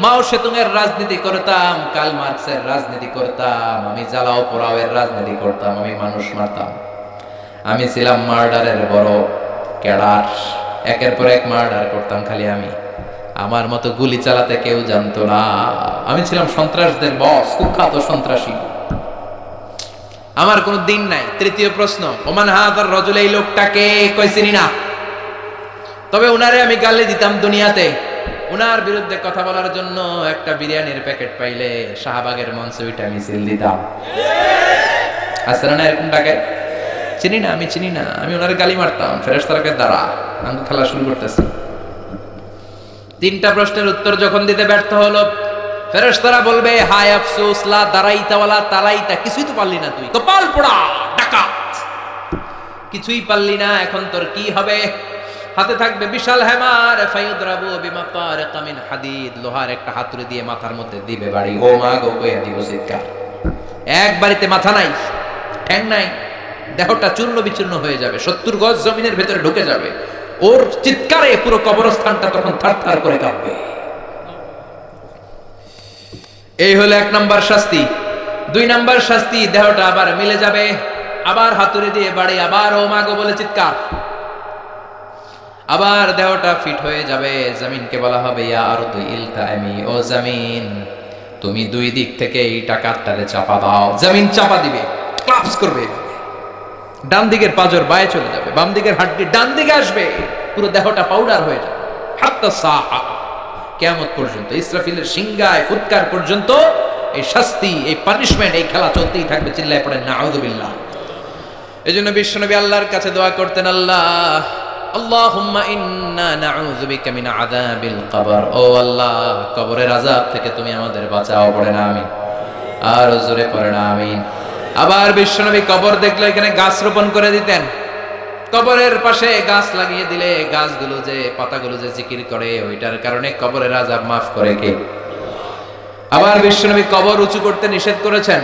মাও সেতুংয়ের রাজনীতি করতাম, কার্ল মার্কসের রাজনীতি করতাম, আমি জ্বালাও পোড়াও এর রাজনীতি করতাম, আমি মানুষ মারতাম, আমি ছিলাম মার্ডারের বড় ক্যাডার, একের পর এক মার্ডার করতাম খালি আমি, আমার মতো গুলি চালাতে কেউ জানতো না, আমি ছিলাম সন্ত্রাসদের বস, কুখ্যাত সন্ত্রাসী, আমার কোনো দিন নাই। তৃতীয় প্রশ্ন, ওমান হাযার রাজুল, এই লোকটাকে? কই চিনি না, তবে উনারে আমি গালি দিতাম দুনিয়াতে। উনার বিরুদ্ধে কথা বলার জন্য একটা বিরিয়ানির প্যাকেট পাইলে শাহবাগের মঞ্চে ওইটা মিছিল দিতাম। আসলে না এরকম টাকে? চিনি না, আমি চিনি না, আমি ওনার গালি মারতাম। ফেরেশতাকে দ্বারা আমি খেলা শুরু করতেছি। তিনটা প্রশ্নের উত্তর যখন দিতে ব্যর্থ হলো, ফেরেশতারা বলবে, হায় আফসোস, লা দারাইতা ওয়ালা তালাইতা, কিছুই তো পারলি না তুই, কপাল পোড়া ডাকাত, কিছুই পারলি না, এখন তোর কি হবে? হাতে থাকবে বিশাল হ্যামার, ফায়ুদরাবু বিমাতারিকা মিন হাদিদ, লোহার একটা হাতুড়ি দিয়ে মাথার মধ্যে দিবে বাড়ি। ও মা গো, কইয়া দিব চিৎকার। এক বাড়িতে মাথা নাই, ঠ্যাং নাই, দেহটা চূর্ণ বিচূর্ণ হয়ে যাবে, 70 গজ জমিনের ভেতরে ঢুকে যাবে। ওর চিৎকারে পুরো কবরস্থানটা তখন থারথার করে কাঁপবে। এই হলো 1 নাম্বার শাস্তি। 2 নাম্বার শাস্তি, দেহটা আবার মিলে যাবে, আবার হাতুড়ি দিয়ে বাড়ি, আবার ও মা গো বলে চিৎকার, আবার দেহটা ফিট হয়ে যাবে। জমিনকে বলা হবে, ইয়া আরদু ইলতাইমি, ও জমিন তুমি 2 দিক থেকে এই টাকাটারে চাপা দাও। জমিন চাপা দিবে, ক্লাপস করবে, ডান দিকের পাজর বায়ে চলে যাবে, বাম দিকের হাড্ডি ডান দিকে আসবে, পুরো দেহটা পাউডার হয়ে যাবে। হাত্তা সাআ, কিয়ামত পর্যন্ত, ইসরাফিলের সিংহায় ফুৎকার পর্যন্ত এই শাস্তি, এই পানিশমেন্ট, এই খেলা চলতেই থাকবে। চিল্লায় পড়েন নাউযুবিল্লাহ। এজন্য বিশ্বনবী আল্লাহর কাছে দোয়া করতেন, আল্লাহ আল্লাহুম্মা ইন্না নাউযু বিকা মিন আযাবিল কবর, ও আল্লাহ কবরের আযাব থেকে তুমি আমাদের বাঁচাও। পড়ে না আমিন, আর জোরে পড়ে না আমিন। আবার বিশ্বনবী কবর দেখলে এখানে গাছ রোপণ করে দিতেন, কবরের পাশে গাছ লাগিয়ে দিলে গাছগুলো যে পাতাগুলো যে জিকির করে, ওইটার কারণে কবরের আযাব মাফ করে কে? আবার বিশ্বনবী কবর উঁচু করতে নিষেধ করেছেন।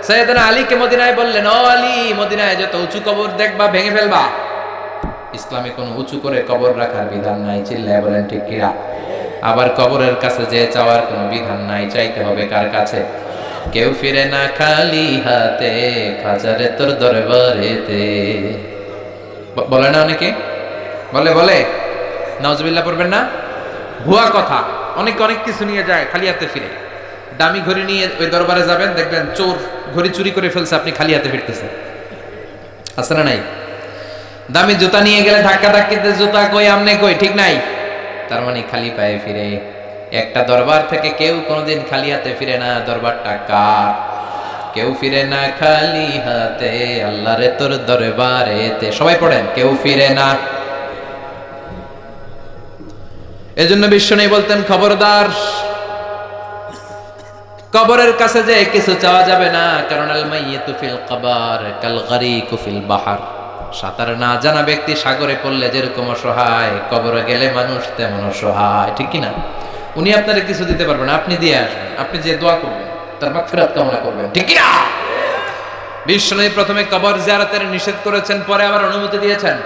সাইয়েদনা আলীকে মদিনায় বললেন, ও আলী, মদিনায় যত উঁচু কবর দেখবা ভেঙে ফেলবা। ইসলামে কোনো উঁচু করে কবর রাখার বিধান নাই। চিল্লায় বলেন ঠিক কিনা? আবার কবরের কাছে যে চাওয়ার কোনো বিধান নাই, চাইতে হবে কার কাছে? কেউ ফিরে না খালি হাতে, খাজারে তোর দরবারেতে, বলে না অনেকে? বলে নাউজুবিল্লাহ পড়বেন না? ভুয়া কথা, অনেকে অনেক কিছু নিয়ে যায়, খালি হাতে ফিরে। দামি ঘড়ি নিয়ে ওই দরবারে যাবেন, দেখবেন চোর ঘড়ি চুরি করে ফেলছে, আপনি খালি হাতে ফিরতেছেন। আছে না নাই? দামি জুতা নিয়ে গেলে ধাক্কা ধাক্কিতে জুতা কই, আমনে কই, ঠিক নাই? তার মানে খালি পায়ে ফিরে। একটা দরবার থেকে কেউ কোনোদিন খালি হাতে ফিরে না। দরবারটা কার? কেউ ফিরে না খালি হাতে, আল্লাহরে তোর দরবারেতে। সবাই পড়েন, কেউ ফিরে না। এজন্য বিশ্বনবী বলতেন, খবরদার কবরের কাছে যে কিছু চাওয়া যাবে না, কারণ আল মাইয়িতু ফিল কবর কাল গরিকু ফিল বাহর। সাঁতার না জানা ব্যক্তি সাগরে পড়লে যেরকম অসহায়, কবরে গেলে মানুষ তেমন অসহায়, ঠিক কি না? উনি আপনারে কিছু দিতে পারবেন, আপনি দিয়ে আসবেন, আপনি যে দোয়া করবেন, তার মাগফিরাত কামনা করবেন, ঠিক কি না? বিশ্বনবী প্রথমে কবর জিয়ারতের নিষেধ করেছেন, পরে আবার অনুমতি দিয়েছেন।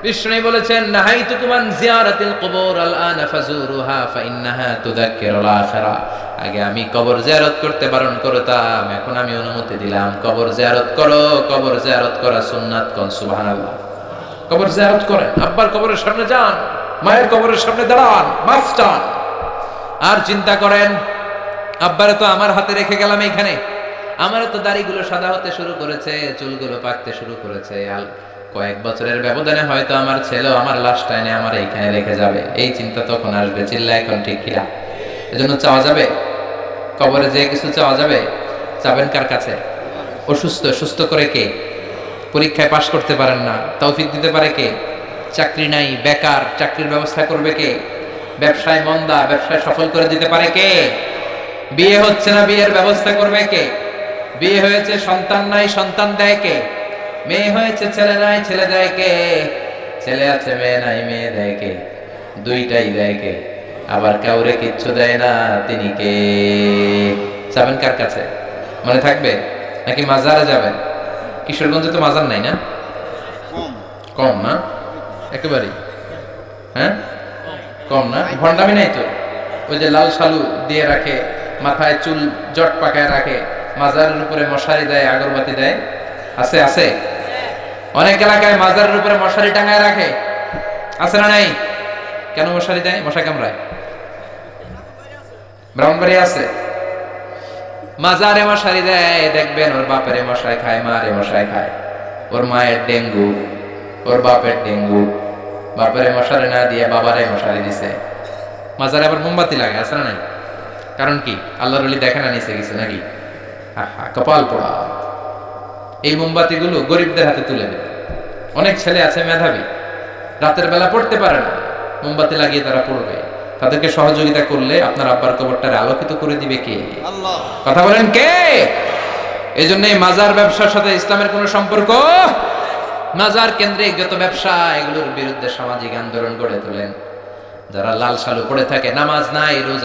বিষ্ণু বলেছেন নাহাইতুকুম আন জিয়ারাতিল কুবুর আলআনা ফাজুরুহা ফাইন্নাহা তুযাক্কিরুল আখিরা। আগে আমি কবর জিয়ারত করতে বারণ করতাম, এখন আমি অনুমতি দিলাম কবর জিয়ারত করো। কবর জিয়ারত করা সুন্নাত, কোন সুবহানাল্লাহ। কবর জিয়ারত করেন, আব্বার কবরের সামনে যান, মায়ের কবরের সামনে দাঁড়ান, মাফ চান, আর চিন্তা করেন আব্বারে তো আমার হাতে রেখে গেলাম এইখানে, আমারও তো দাড়িগুলো সাদা হতে শুরু করেছে, চুলগুলো পাকতে শুরু করেছে, কয়েক বছরের ব্যবধানে হয়তো আমার ছেলেও আমার লাশটা এনে আমার এইখানে রেখে যাবে। এই চিন্তা তখন আসবে। চিল্লা এখন ঠিক কিনা? এজন্য চাওয়া যাবে কবরে যে কিছু চাওয়া যাবে? চাবেন কার কাছে? অসুস্থ, সুস্থ করে কে? পরীক্ষায় পাশ করতে পারেন না, তৌফিক দিতে পারে কে? চাকরি নাই, বেকার, চাকরির ব্যবস্থা করবে কে? ব্যবসায় মন্দা, ব্যবসায় সফল করে দিতে পারে কে? বিয়ে হচ্ছে না, বিয়ের ব্যবস্থা করবে কে? বিয়ে হয়েছে, সন্তান নাই, সন্তান দেয় কে? মেয়ে হয়েছে, ছেলে নাই, ছেলে দেয় কে? ছেলে আছে, মেয়ে নাই, মেয়ে দেয় কে? দুইটাই দেয় কে? আবার কাউরে কিচ্ছু দেয় না, তিনি কে? যাবেন কার কাছে? মনে থাকবে নাকি মাজারে যাবেন? কিশোরগঞ্জে তো মাজার নাই না? কম না একেবারেই? হ্যাঁ কম না? ভণ্ডামি নাই তো? ওই যে লাল শালু দিয়ে রাখে, মাথায় চুল জট পাকায় রাখে, মাজারের উপরে মশারি দেয়, আগরবাতি দেয়, আছে? আছে। অনেক এলাকায় মাজারের উপরে মশারি টাঙায় রাখে, আছে না নাই? কেন মশারি দেয়? মশা কামড়ায়? ব্রাহ্মণবাড়ি আছে মাজারে মশারি দেয়, দেখবেন ওর বাপেরে মশাই খায়, মারে মশাই খায়, ওর মায়ের ডেঙ্গু, ওর বাপের ডেঙ্গু, বাপেরে মশারি না দিয়ে বাবারে মশারি দিছে। মাজারে আবার মোমবাতি লাগে, আছে না নাই? কারণ কি? আল্লাহর ওলি দেখে না নিচে গেছে নাকি? কপাল পোড়া। এই মোমবাতি গুলো গরিবদের হাতে তুলে দেবে। অনেক ছেলে আছে মেধাবী, রাতের বেলা পড়তে পারে না, মোমবাতি লাগিয়ে তারা পড়বে। তাদেরকে সহযোগিতা করলে আপনার আব্বার কবরটারে আলোকিত করে দিবে কে? আল্লাহ। কথা বলেন কে? এই জন্য মাজার ব্যবসার সাথে ইসলামের কোন সম্পর্ক? মাজার কেন্দ্রিক যত ব্যবসা, এগুলোর বিরুদ্ধে সামাজিক আন্দোলন গড়ে তোলেন। যারা লাল শালু পড়ে থাকে, নামাজ নাই, রোজা